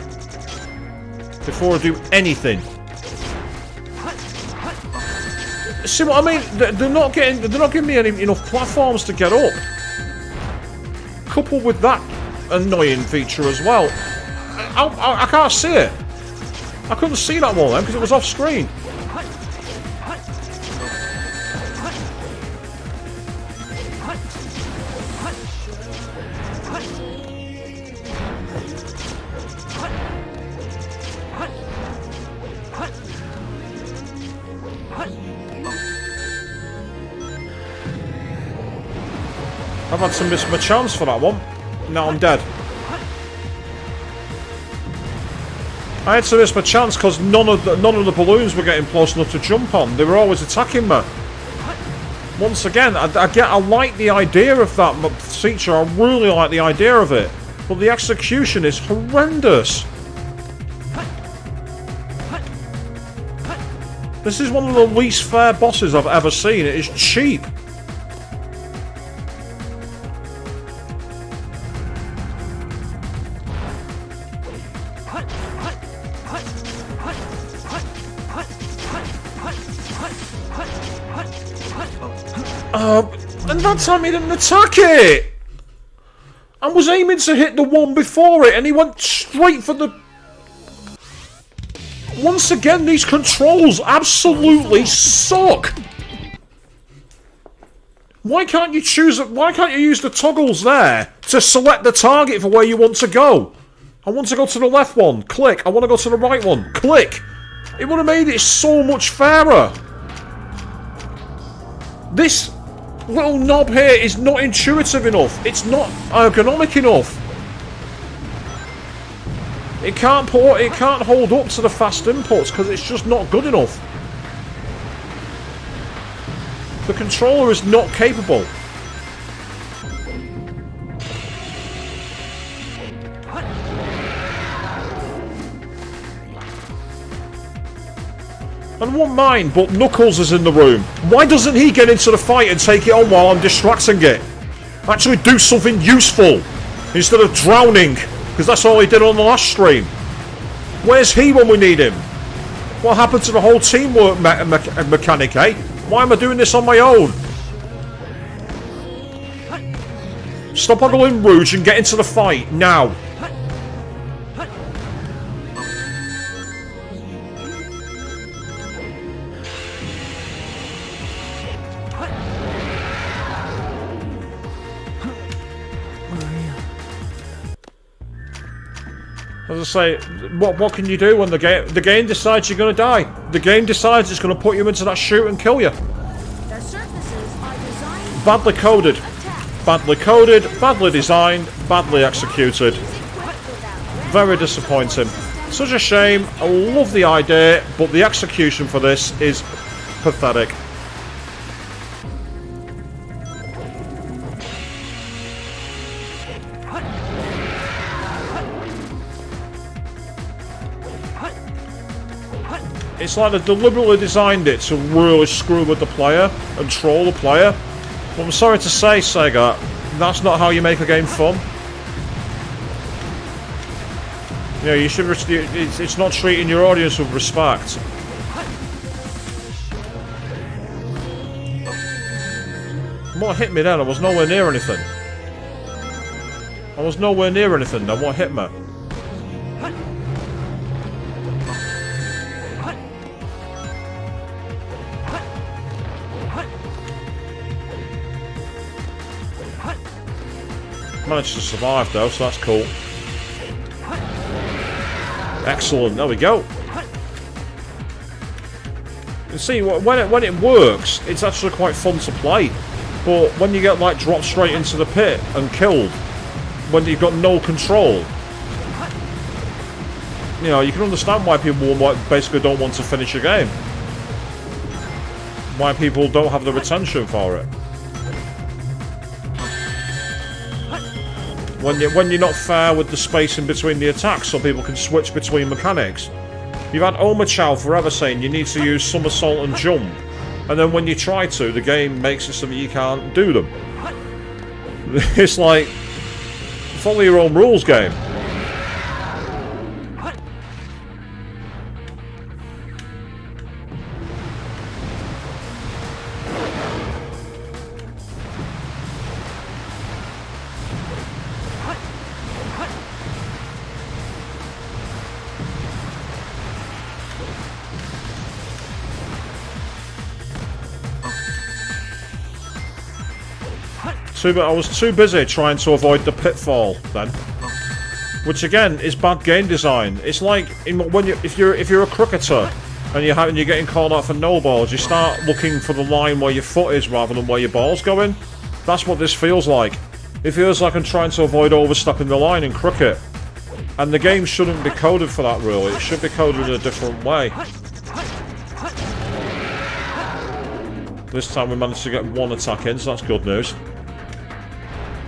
before I do anything. See what I mean? They're not giving me enough platforms to get up. Coupled with that annoying feature as well, I can't see it. I couldn't see that one then because it was off screen. I've had to miss my chance for that one. Now I'm dead. I had to miss my chance because none of the balloons were getting close enough to jump on. They were always attacking me. Once again, I like the idea of that feature. I really like the idea of it, but the execution is horrendous. This is one of the least fair bosses I've ever seen. It is cheap. And that time he didn't attack it! I was aiming to hit the one before it and he went straight for the... Once again, these controls absolutely suck! Why can't you use the toggles there to select the target for where you want to go? I want to go to the left one, click. I want to go to the right one, click. It would have made it so much fairer. This little knob here is not intuitive enough. It's not ergonomic enough. It can't hold up to the fast inputs because it's just not good enough. The controller is not capable. I won't mind, but Knuckles is in the room. Why doesn't he get into the fight and take it on while I'm distracting it? Actually do something useful instead of drowning, because that's all he did on the last stream. Where's he when we need him? What happened to the whole teamwork mechanic, eh? Why am I doing this on my own? Stop ogling Rouge and get into the fight, now. As I say, what can you do when the game decides you're going to die? The game decides it's going to put you into that chute and kill you. The surfaces are designed Badly coded. Badly coded, badly designed, badly executed. Very disappointing. Such a shame. I love the idea, but the execution for this is pathetic. It's like they deliberately designed it to really screw with the player and troll the player. But I'm sorry to say, Sega, that's not how you make a game fun. You know, you should. It's not treating your audience with respect. What hit me then? I was nowhere near anything. I was nowhere near anything then. What hit me? Managed to survive though, so that's cool. Excellent, there we go. You see, when it works, it's actually quite fun to play. But when you get like dropped straight into the pit and killed, when you've got no control, you know, you can understand why people basically don't want to finish a game. why people don't have the retention for it. When you're not fair with the spacing between the attacks so people can switch between mechanics. You've had Omachow forever saying you need to use somersault and jump, and then when you try to, the game makes it so that you can't do them. It's like, follow your own rules, game. I was too busy trying to avoid the pitfall then, which again is bad game design. It's like if you're a cricketer and you're getting called out for no balls, you start looking for the line where your foot is rather than where your ball's going. That's what this feels like. It feels like I'm trying to avoid overstepping the line in cricket, and the game shouldn't be coded for that really. It should be coded in a different way. This time we managed to get one attack in, so that's good news.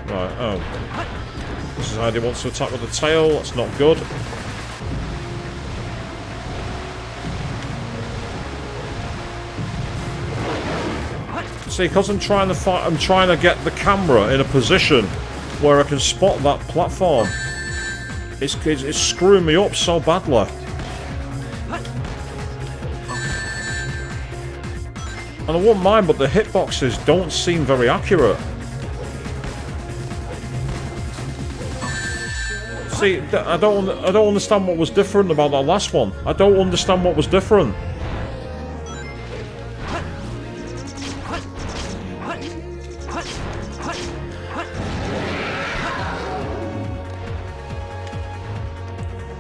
Right, oh. This is how he wants to attack with the tail, that's not good. See, because I'm trying to get the camera in a position where I can spot that platform. It's screwing me up so badly. And I wouldn't mind, but the hitboxes don't seem very accurate. See, I don't understand what was different about that last one. I don't understand what was different.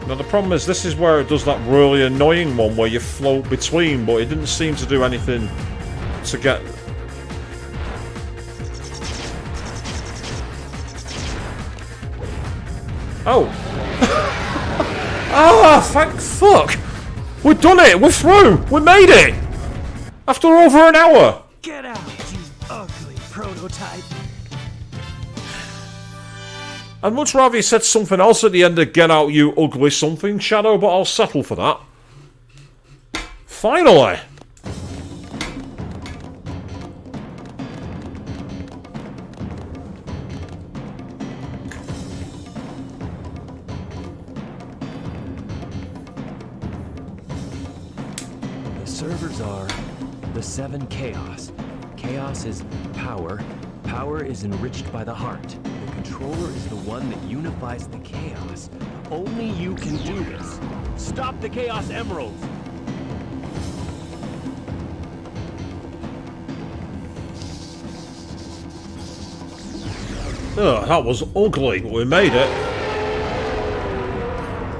Now the problem is, this is where it does that really annoying one where you float between, but it didn't seem to do anything to get... Oh! Ah, thank fuck! We've done it! We're through! We made it! After over an hour! Get out, you ugly prototype! I'd much rather you said something else at the end of "Get out, you ugly something," Shadow, but I'll settle for that. Finally! Servers are the 7 Chaos. Chaos is power. Power is enriched by the heart. The controller is the one that unifies the chaos. Only you can do this. Stop the Chaos Emeralds! Ugh, that was ugly, but we made it.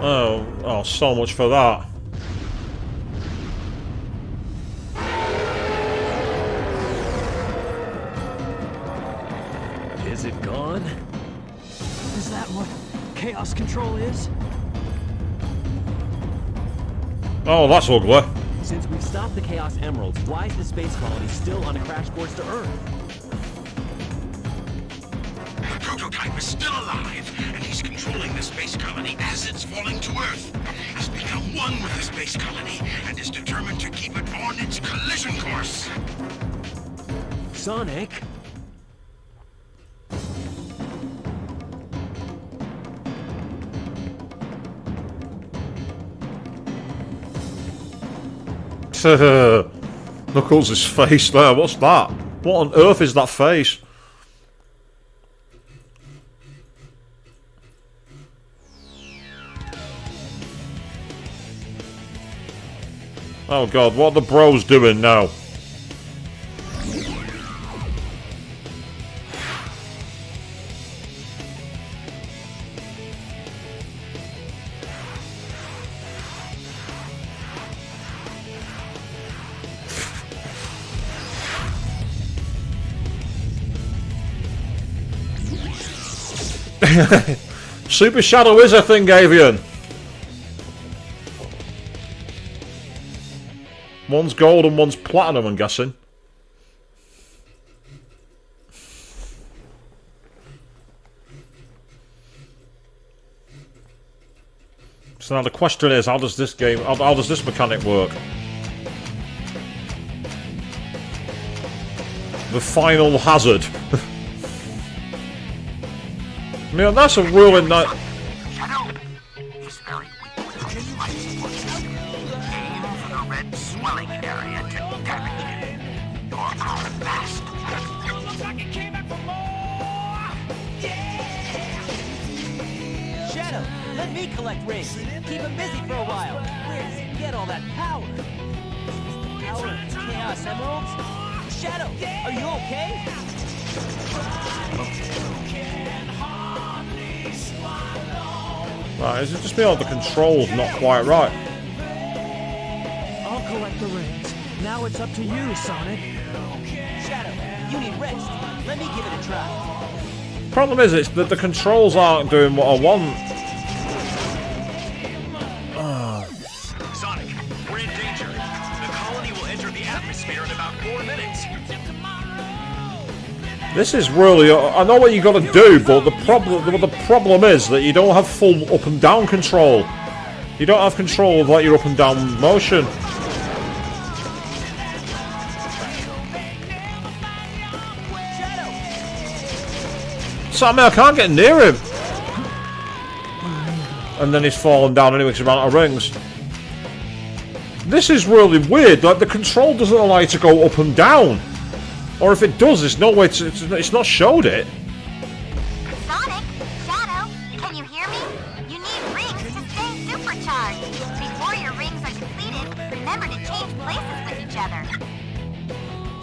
Oh, so much for that. Is it gone? Is that what chaos control is? Oh, that's ugly. Since we've stopped the Chaos Emeralds, why is the space colony still on a crash course to Earth? The prototype is still alive, and he's controlling the space colony as it's falling to Earth. He's become one with the space colony, and is determined to keep it on its collision course. Sonic? Knuckles' face there, what's that? What on earth is that face? Oh god, what are the bros doing now? Super Shadow is a thing, Avian. One's gold and one's platinum, I'm guessing. So now the question is, how does this mechanic work? The final hazard. I mean, that's a really nice... Shadow is very weak with the life support system. Aim for the red swelling area to damage him. You're out fast. Looks like it came back for more! Yeah! Shadow, let me collect rings. Keep him busy for a while. Where does he get all that power? Power of Chaos Emeralds? Shadow, are you okay? Right, is it just me or the controls not quite right? I'll collect the rings. Now it's up to you, Sonic. Shadow, you need rest. Let me give it a try. Problem is, it's that the controls aren't doing what I want. Sonic, we're in danger. The colony will enter the atmosphere in about 4 minutes. This is really... I know what you got to do, but the problem is that you don't have full up and down control. You don't have control of like your up and down motion. So I mean, I can't get near him. And then he's fallen down anyway because he's run out of rings. This is really weird. Like, the control doesn't allow you to go up and down. Or if it does, there's no way to... It's not showed it. Sonic, Shadow, can you hear me? You need rings to stay supercharged. Before your rings are depleted, remember to change places with each other.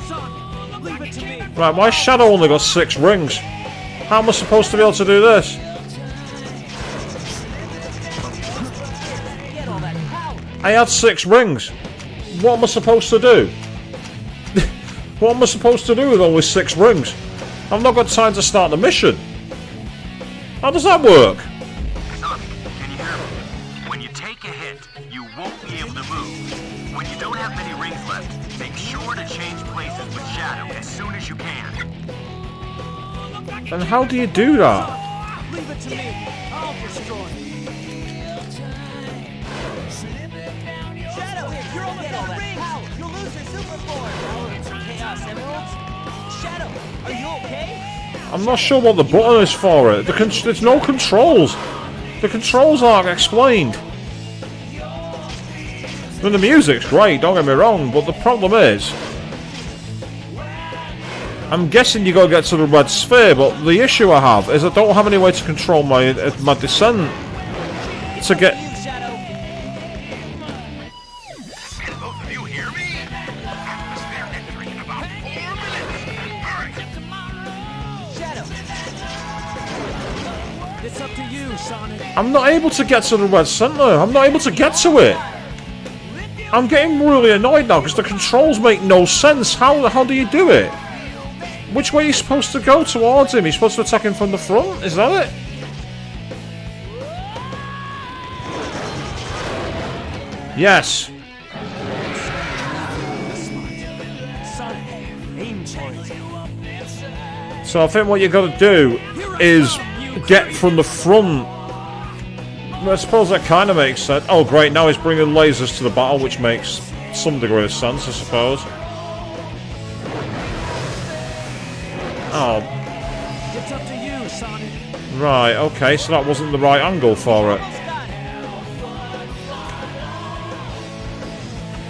Sonic, leave it to me. Right, my Shadow only got 6 rings. How am I supposed to be able to do this? Get all that power. I had 6 rings. What am I supposed to do? What am I supposed to do with only 6 rings? I've not got time to start the mission. How does that work? Sonic, can you hear me? When you take a hit, you won't be able to move. When you don't have many rings left, make sure to change places with Shadow as soon as you can. And how do you do that? Leave it to me. I'll destroy it. Shadow, you're almost out of rings. Power. You'll lose your super form. Power of Chaos Emeralds? Shadow, are you okay? I'm not sure what the button is for it. There's no controls. The controls aren't explained. I mean, the music's great, don't get me wrong, but the problem is... I'm guessing you gotta get to the red sphere, but the issue I have is I don't have any way to control my descent to get... Can both of you hear me? Atmosphere entering in about 4 minutes. Hurry! Shadow. It's up to you, Sonic. I'm not able to get to the red center. I'm not able to get to it. I'm getting really annoyed now because the controls make no sense. How do you do it? Which way are you supposed to go towards him? You're supposed to attack him from the front? Is that it? Yes. Sonic, aim for it. So I think what you got to do is get from the front. I suppose that kind of makes sense. Oh great, now he's bringing lasers to the battle, which makes some degree of sense, I suppose. Oh. It's up to you, Sonic. Right, okay, so that wasn't the right angle for it.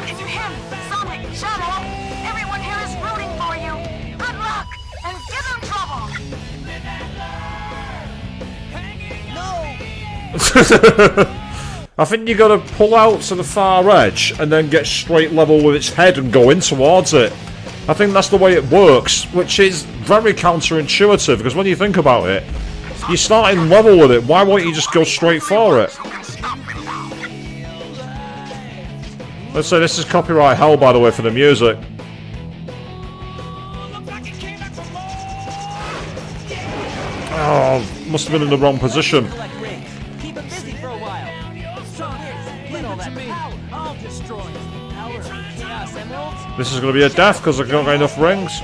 Can you hear me? Sonic, Shadow, everyone here is rooting for you. Good luck, and give him trouble. I think you gotta pull out to the far edge and then get straight level with its head and go in towards it. I think that's the way it works, which is very counterintuitive because when you think about it, you're starting level with it. Why won't you just go straight for it? Let's say this is copyright hell, by the way, for the music. Oh, must have been in the wrong position. Collect rings. Keep him busy for a while. Sonic, leave it to me. I'll destroy it. Power of Chaos Emeralds? This is going to be a death because I've not got enough rings.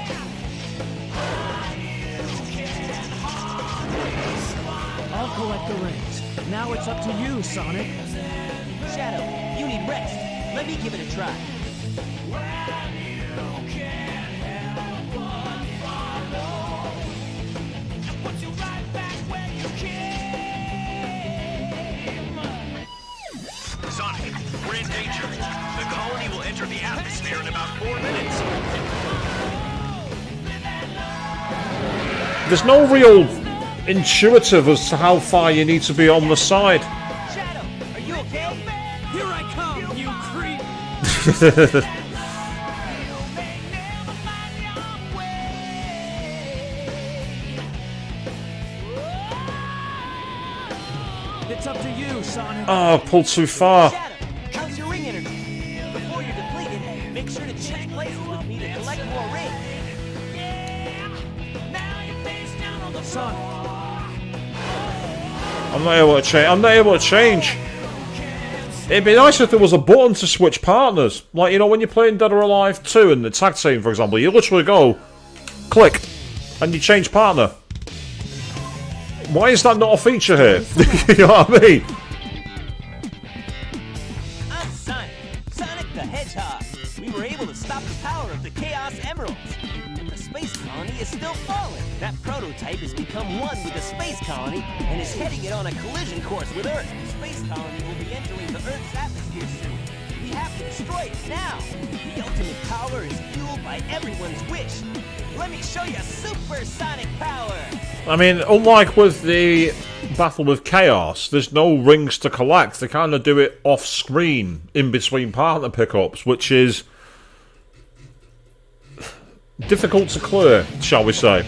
I'll collect the rings. Now it's up to you, Sonic. Shadow, you need rest. Let me give it a try. Sonic, we're in danger. The colony will enter the atmosphere in about 4 minutes. There's no real intuitive as to how far you need to be on the side. Shadow, are you okay? Here I come, you creep! It's up to you, Sonic. Oh, I pulled too far. Shadow, how's your ring energy? Before you're depleted, make sure to change places with me to collect more rings. Sonic, I'm not able to change. I'm not able to change. It'd be nice if there was a button to switch partners. Like, you know, when you're playing Dead or Alive 2 in the tag team, for example, you literally go, click, and you change partner. Why is that not a feature here? You know what I mean? I'm Sonic, Sonic the Hedgehog. We were able to stop the power of the Chaos Emeralds. But the space colony is still falling. That prototype has become one with the space colony and is heading it on a collision course with Earth. The space colony will be entering the Earth's atmosphere soon. We have to destroy it now. The ultimate power is fueled by everyone's wish. Let me show you supersonic power. I mean, unlike with the Battle with Chaos, there's no rings to collect. They kind of do it off-screen, in between partner pickups, which is difficult to clear, shall we say.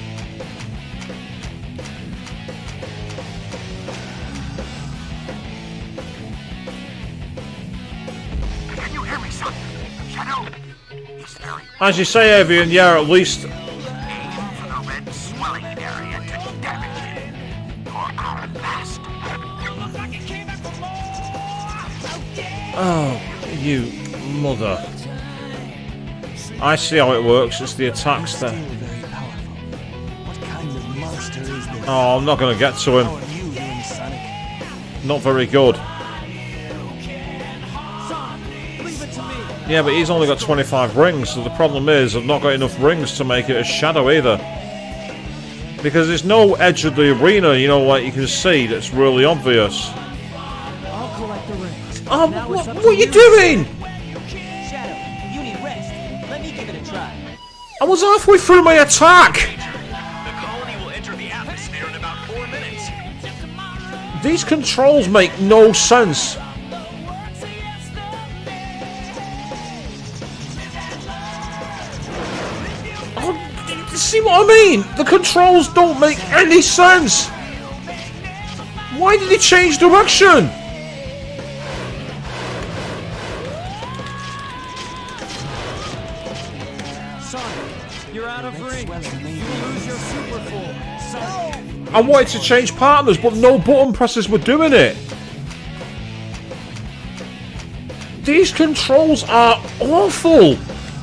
Can you hear me, son? Shadow? He's very As you say, Avian, yeah, at least... aim for the red swelling area to damage it. You're out of fast. Oh, you mother. I see how it works. It's the attacks there. very powerful. What kind of monster is this? Oh, I'm not going to get to him. How are you doing, Sonic? Not very good. Sonic, leave it to me. Yeah, but he's only got 25 rings, so the problem is I've not got enough rings to make it a Shadow either. Because there's no edge of the arena, you know, like you can see, that's really obvious. I'll collect the rings. Oh, Now it's up what to are you you. doing? Shadow, you need rest. Let me give it a try. I was halfway through my attack! The colony will enter the atmosphere in about 4 minutes. These controls make no sense. Oh, see what I mean? The controls don't make any sense! Why did he change direction? Sonic, you're out of rings. You lose your super form. Sonic. I wanted to change partners, but no button presses were doing it. These controls are awful.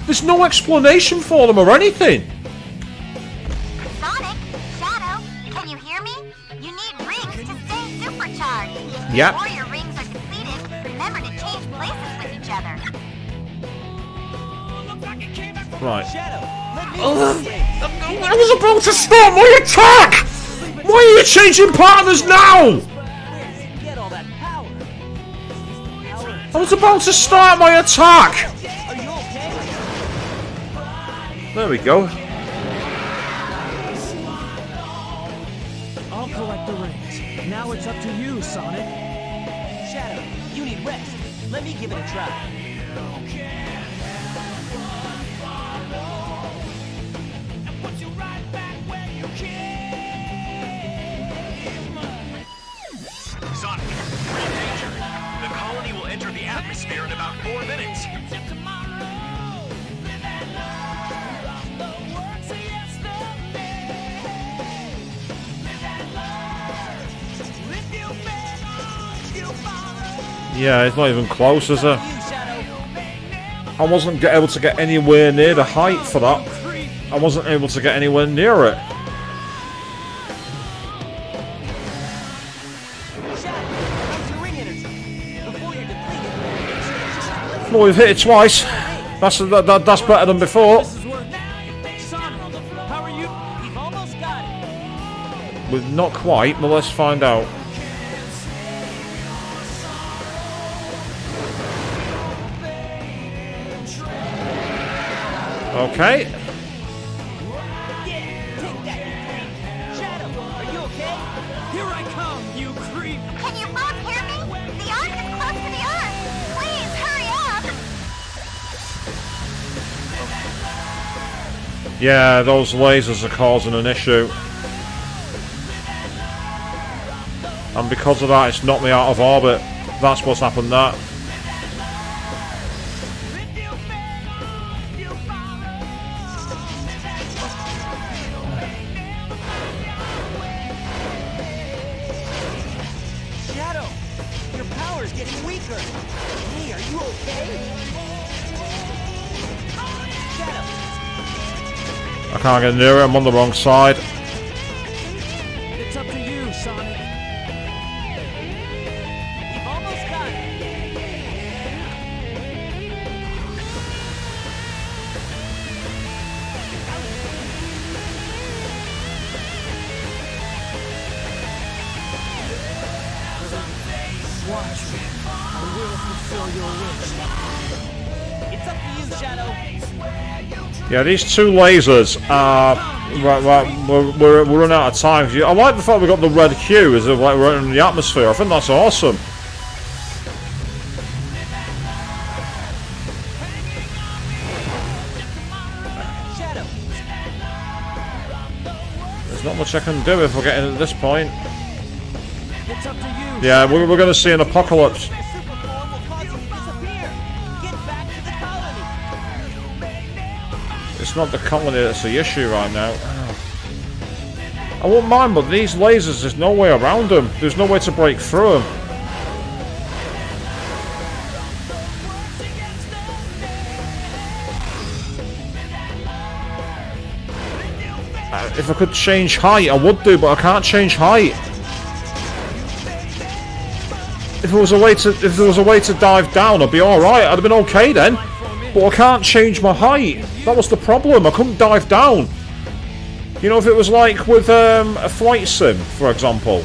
There's no explanation for them or anything. Sonic, Shadow, can you hear me? You need rings to stay supercharged. Yep. Before your rings are depleted, remember to change places with each other. Right. Shadow, let me I was about to start my attack! Why are you changing partners now? get all that power. I was about to start my attack! Are you okay? There we go. I'll collect the rings. Now it's up to you, Sonic. Shadow, you need rest. Let me give it a try. Sonic, we're in danger. The colony will enter the atmosphere in about 4 minutes. Yeah, it's not even close, is it? You, Shadow. I wasn't able to get anywhere near the height for that. I wasn't able to get anywhere near it. Shadow, how's your ring energy? Before you're depleted, Well, we've hit it twice. That's better than before. this is working. Sonic, how are you? We've almost got it. We're not quite, but let's find out. Okay. Yeah, take that, you creep. Shadow, are you okay? Here I come, you creep! Can you both hear me? The Ark is close to the Earth. Please, hurry up. Yeah, those lasers are causing an issue. And because of that, it's knocked me out of orbit. That's what's happened there. Shadow, your power's getting weaker. Hey, are you okay? Shadow, I can't get near it, I'm on the wrong side. It's up to you, Sonic. we've almost got it. Watch me. I will fulfill your wish. It's up to you, Shadow. Yeah, these two lasers are... Right, we're running out of time. I like the fact we got the red hue as if like we're in the atmosphere. I think that's awesome. Shadow, There's not much I can do if we're getting at this point. It's up to you. Yeah, we're going to see an apocalypse. super form will cause you to disappear. Get back to the colony. It's not the colony that's the issue right now. I won't mind, but these lasers, there's no way around them. There's no way to break through them. If I could change height, I would do, but I can't change height. If there was a way to dive down, I'd be all right. I'd have been okay then. But I can't change my height. That was the problem. I couldn't dive down. You know, if it was like with a flight sim, for example.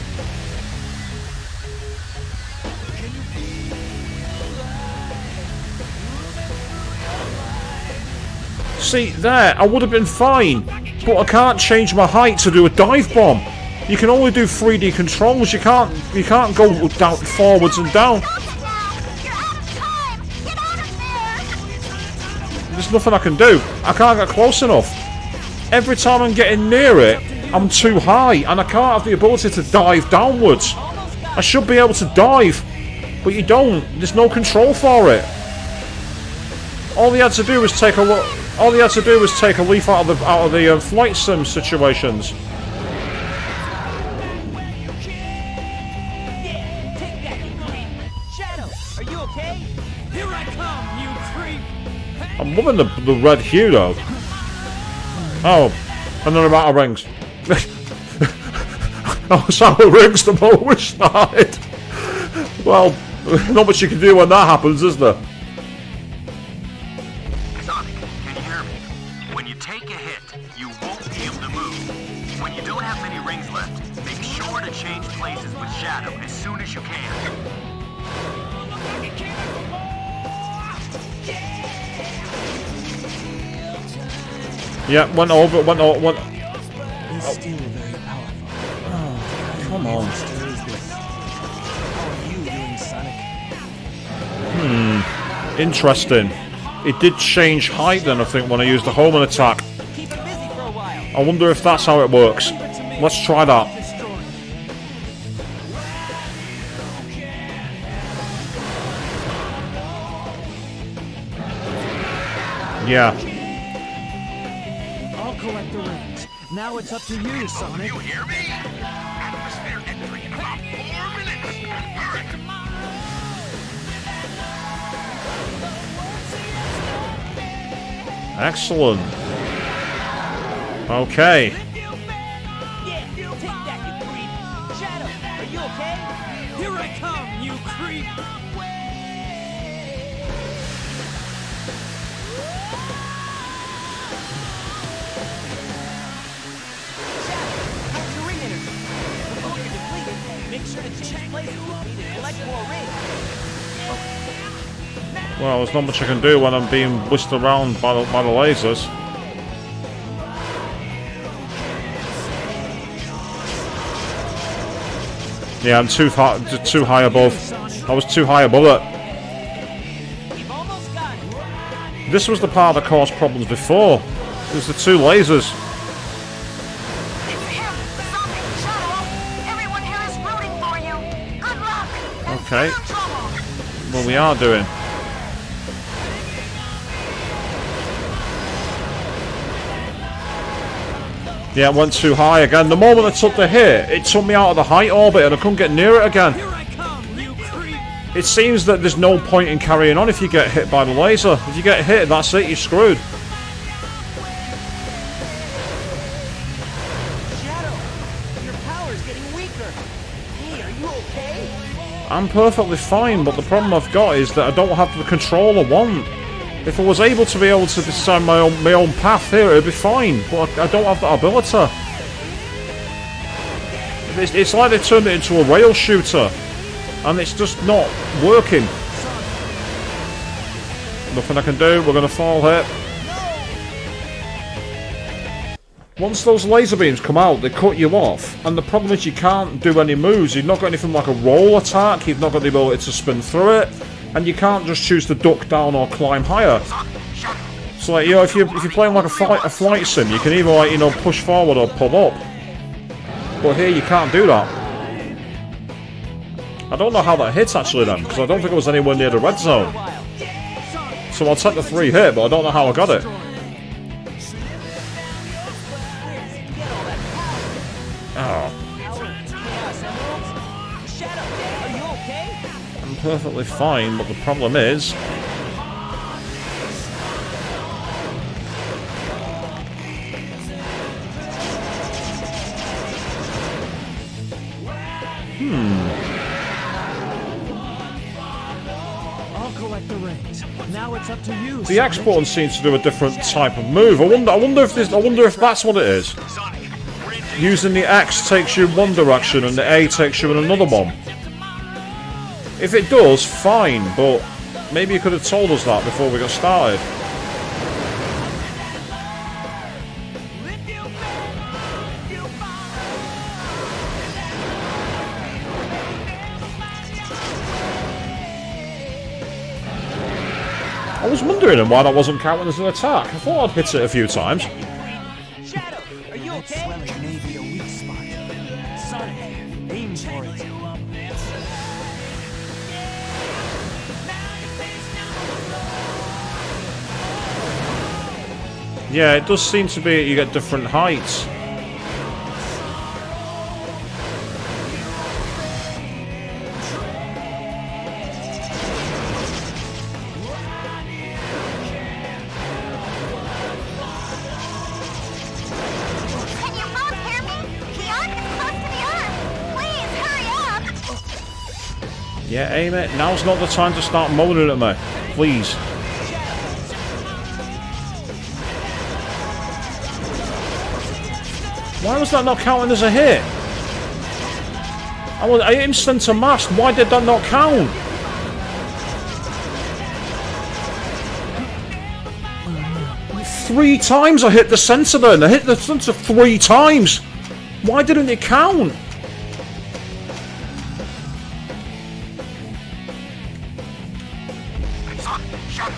See, there, I would have been fine. But I can't change my height to do a dive bomb. You can only do 3D controls. You can't go down forwards and down. Stop it now. You're out of time. Get out of there. There's nothing I can do. I can't get close enough. Every time I'm getting near it, I'm too high, and I can't have the ability to dive downwards. I should be able to dive, but you don't. There's no control for it. All he had to do was take a look. All he had to do was take a leaf out of the flight sim situations. Yeah, take that, you creep. Shadow, are you okay? Here I come, you creep! I'm loving the red hue though. Oh, and then I'm out of rings. I was out of rings the moment we started. Well, not much you can do when that happens, is there? Sonic, can you hear me? When you take a hit, you won't be able to move. When you don't have many rings left, make sure to change places with Shadow as soon as you can. Yeah, went over. He's still very powerful. Come on. Monster is this? How are you doing, Sonic? Interesting. It did change height then, I think, when I used the homing attack. Keep him busy for a while. I wonder if that's how it works. Let's try that. Yeah. I'll collect the rings. Now it's up to you, Sonic. You hear me? Atmosphere entry in about 4 minutes. Hurry! Excellent. Okay. Yeah, take that, you creep. Shadow, are you okay? Here I come, you creep! How's your ring energy? Before you're depleted, make sure to change places with me to collect more rings. Well, there's not much I can do when I'm being whisked around by the lasers. Yeah, I'm too high above. I was too high above it. You've almost got it. This was the part that caused problems before. It was the two lasers. It's him! Sonic! Shadow! Everyone here is rooting for you! Good luck! And Okay. fear trouble! Well, we are doing. Yeah, it went too high again. The moment I took the hit, it took me out of the height orbit and I couldn't get near it again. Here I come, you creep! It seems that there's no point in carrying on if you get hit by the laser. If you get hit, that's it, you're screwed. Shadow, your power's getting weaker. Hey, are you okay? I'm perfectly fine, but the problem I've got is that I don't have the control I want. If I was able to decide my own path here, it'd be fine, but I don't have that ability. It's like they turned it into a rail shooter, and it's just not working. Nothing I can do, we're gonna fall here. Once those laser beams come out, they cut you off, and the problem is you can't do any moves. You've not got anything like a roll attack, you've not got the ability to spin through it, and you can't just choose to duck down or climb higher. So, like, you know, if you're playing like a flight sim, you can either, like, you know, push forward or pull up. But here you can't do that. I don't know how that hits actually then, because I don't think it was anywhere near the red zone. So I'll take the 3 hit, but I don't know how I got it. Oh. Shadow, are you okay? I'm perfectly fine, but the problem is... I'll collect the rings. Now it's up to you. The X button seems to do a different type of move. I wonder if that's what it is. Using the X takes you one direction and the A takes you in another one. If it does, fine, but maybe you could have told us that before we got started. I was wondering why that wasn't counting as an attack. I thought I'd hit it a few times. Shadow, are you That okay? swelling may be a weak spot. Sonic, aim for it. Yeah, it does seem to be you get different heights. Can you both hear me? The Ark is close to the Earth! Please, hurry up! Yeah, aim it. Now's not the time to start moaning at me. Please. Why was that not counting as a hit? I hit him center mass. Why did that not count? Three times I hit the center then. I hit the center 3 times. Why didn't it count? Sonic, Shadow,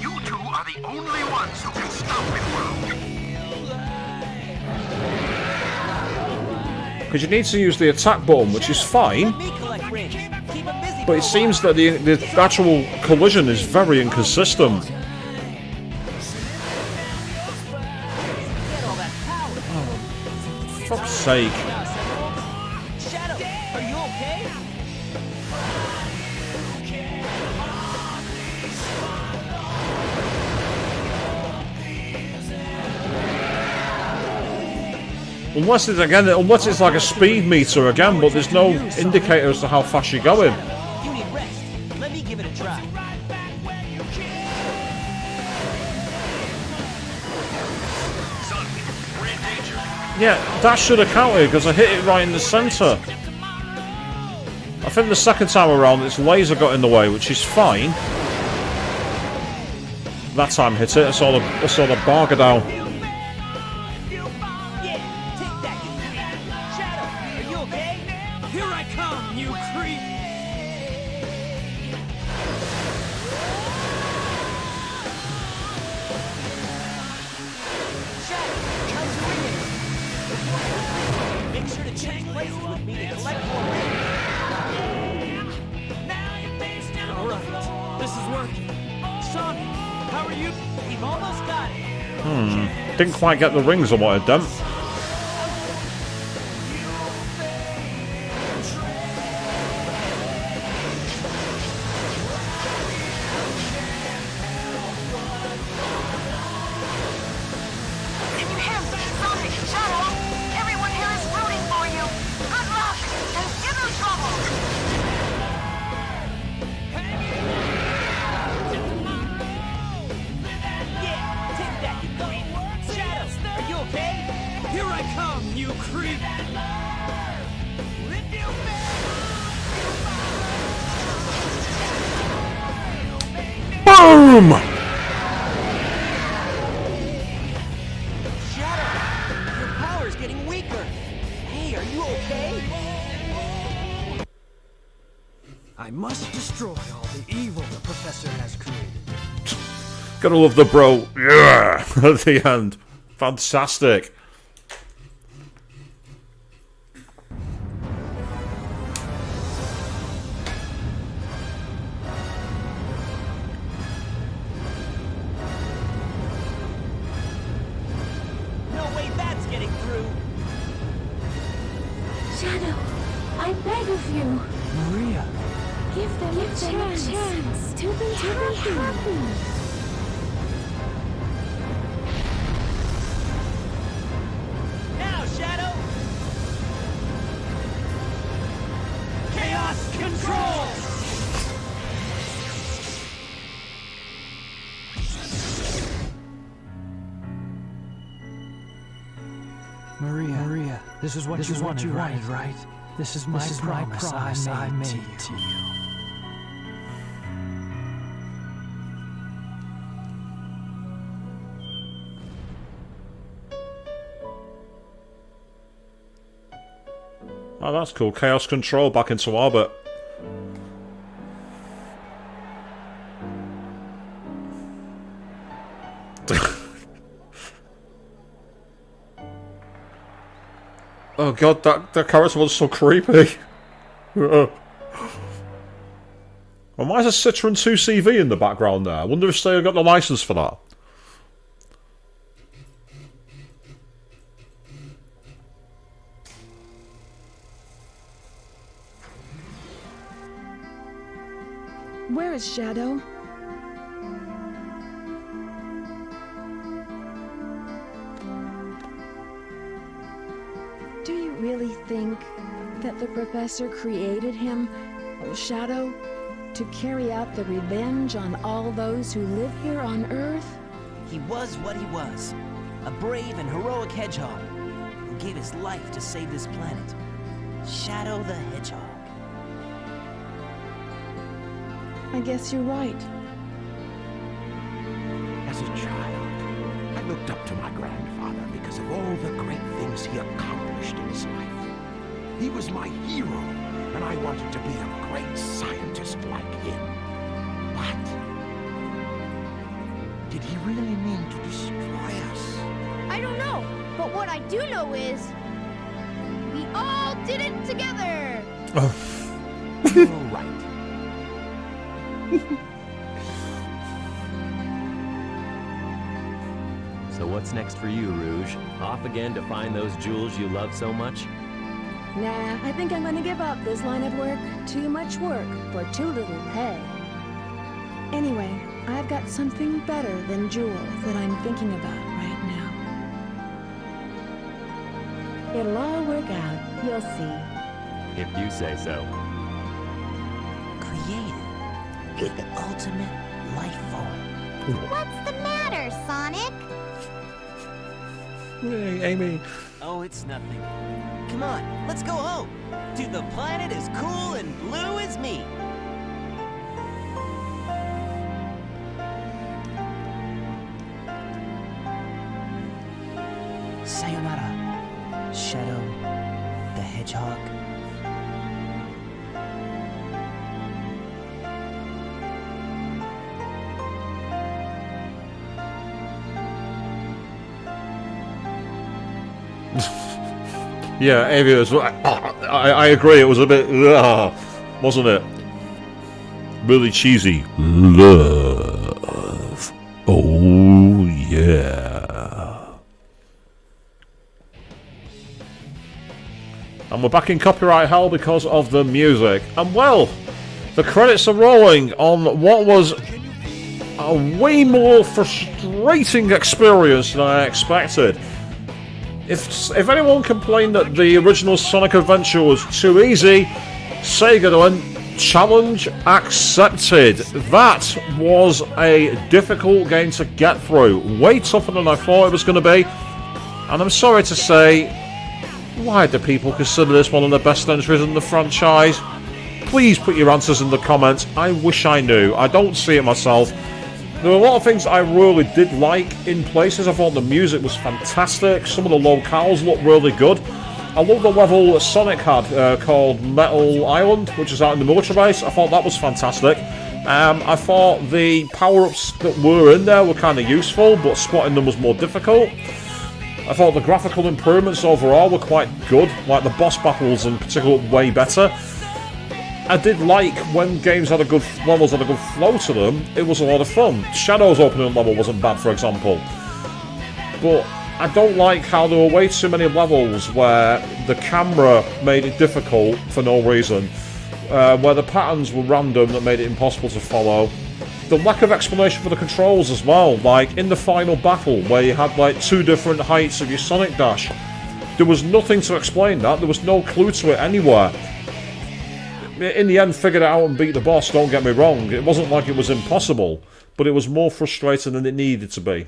you two are the only ones who can stop it, world. Because you need to use the attack button, which is fine. Let me collect rings. Keep 'em busy. But it seems that the actual collision is very inconsistent. Get all that power. Fuck's sake. Shadow, are you okay? Unless it's like a speed meter again, but there's no indicator as to how fast you're going. You need rest. Let me give it a try. Yeah, that should have counted because I hit it right in the centre. I think the second time around its laser got in the way, which is fine. That time hit it, I saw the bar go down. Yeah, take that, you creep. Shadow, are you okay? Here I come, you creep! Shadow, how's your ringing? Make sure to change places with me to collect more rings. Alright, this is working. Sonic, how are you? We've almost got it. Didn't quite get the rings I wanted them. Can you hear me? Sonic, Shadow, everyone here is rooting for you. Good luck and give them trouble. Yeah, take that, you creep. Shadow, are you okay? Here I come, you creep! Boom! Shadow, your power's getting weaker. Hey, are you okay? I must destroy all the evil the professor has created. Gotta love the bro. Yeah! At the end. Fantastic. No way that's getting through. Shadow, I beg of you, Maria, give them a chance to be happy. Now, Shadow! Chaos control! Maria, this is what you wanted, right? This is my promise I made to you. Oh, that's cool. Chaos control back into orbit. Oh god, that character was so creepy. And why is a Citroen 2CV in the background there? I wonder if they got the license for that. Where is Shadow? Do you really think that the professor created him, Shadow, to carry out the revenge on all those who live here on Earth? He was what he was. A brave and heroic hedgehog who gave his life to save this planet. Shadow the Hedgehog. I guess you're right. As a child, I looked up to my grandfather because of all the great things he accomplished in his life. He was my hero, and I wanted to be a great scientist like him. But did he really mean to destroy us? I don't know, but what I do know is we all did it together. You're all right. So what's next for you, Rouge? Off again to find those jewels you love so much? Nah, I think I'm gonna give up this line of work. Too much work for too little pay. Anyway, I've got something better than jewels that I'm thinking about right now. It'll all work out. You'll see. If you say so. Created the ultimate life form. What's the matter, Sonic? Hey, Amy. Oh, it's nothing. Come on, let's go home. To the planet as cool and blue as me. Sayonara, Shadow the Hedgehog. Yeah, Amy, I agree. It was a bit, wasn't it? Really cheesy. Love. Oh, yeah. And we're back in copyright hell because of the music. And well, the credits are rolling on what was a way more frustrating experience than I expected. If anyone complained that the original Sonic Adventure was too easy, Sega went, challenge accepted. That was a difficult game to get through. Way tougher than I thought it was going to be. And I'm sorry to say, why do people consider this one of the best entries in the franchise? Please put your answers in the comments. I wish I knew. I don't see it myself. There were a lot of things I really did like in places. I thought the music was fantastic. Some of the locales looked really good. I love the level that Sonic had called Metal Island, which is out in the military base. I thought that was fantastic. I thought the power-ups that were in there were kind of useful, but spotting them was more difficult. I thought the graphical improvements overall were quite good, like the boss battles in particular were way better. I did like when games had a good levels had a good flow to them. It was a lot of fun. Shadow's opening level wasn't bad, for example. But I don't like how there were way too many levels where the camera made it difficult for no reason, where the patterns were random that made it impossible to follow. The lack of explanation for the controls as well, like in the final battle where you had like 2 different heights of your Sonic Dash. There was nothing to explain that. There was no clue to it anywhere. In the end, figured it out and beat the boss, don't get me wrong. It wasn't like it was impossible, but it was more frustrating than it needed to be.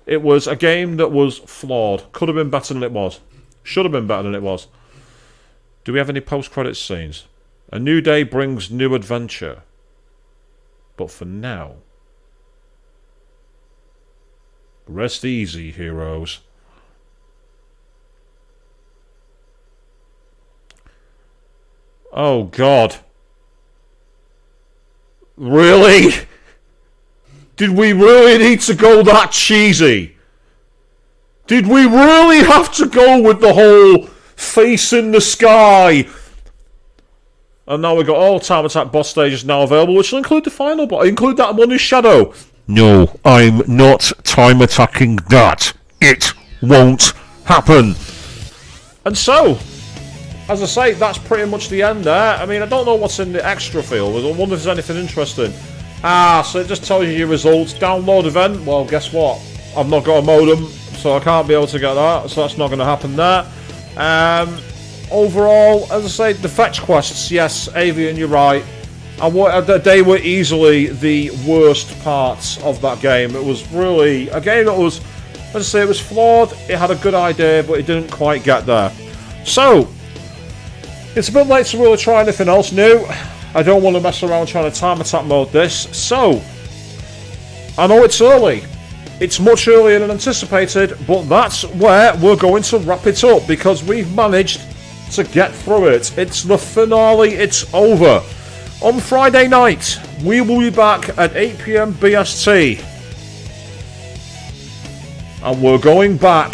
It was a game that was flawed. Could have been better than it was. Should have been better than it was. Do we have any post-credits scenes? A new day brings new adventure. But for now, rest easy, heroes. Oh, God. Really? Did we really need to go that cheesy? Did we really have to go with the whole face in the sky? And now we've got all Time Attack boss stages now available, which will include the final boss. Include that one in Shadow. No, I'm not time attacking that. It won't happen. And so, as I say, that's pretty much the end there. I mean, I don't know what's in the extra field. I wonder if there's anything interesting. So it just tells you your results. Download event. Well, guess what? I've not got a modem, so I can't be able to get that. So that's not going to happen there. Overall, as I say, the fetch quests. Yes, Avian, you're right. They were easily the worst parts of that game. It was really a game that was, as I say, it was flawed. It had a good idea, but it didn't quite get there. So, it's a bit late to really try anything else new. I don't want to mess around trying to time attack mode this. So, I know it's early. It's much earlier than anticipated, but that's where we're going to wrap it up because we've managed to get through it. It's the finale. It's over. On Friday night, we will be back at 8 PM BST. And we're going back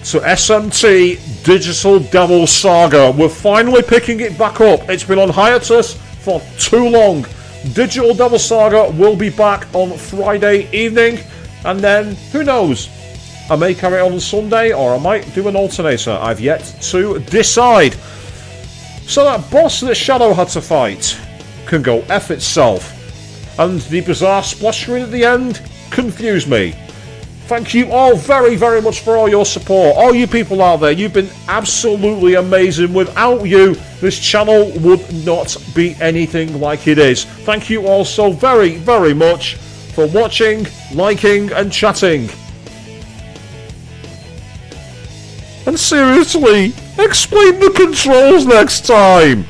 to SMT Digital Devil Saga. We're finally picking it back up. It's been on hiatus for too long. Digital Devil Saga will be back on Friday evening. And then, who knows? I may carry on Sunday or I might do an alternator. I've yet to decide. So that boss that Shadow had to fight can go F itself. And the bizarre splash screen at the end confused me. Thank you all very, very much for all your support. All you people out there, you've been absolutely amazing. Without you, this channel would not be anything like it is. Thank you all so very, very much for watching, liking, and chatting. And seriously, explain the controls next time.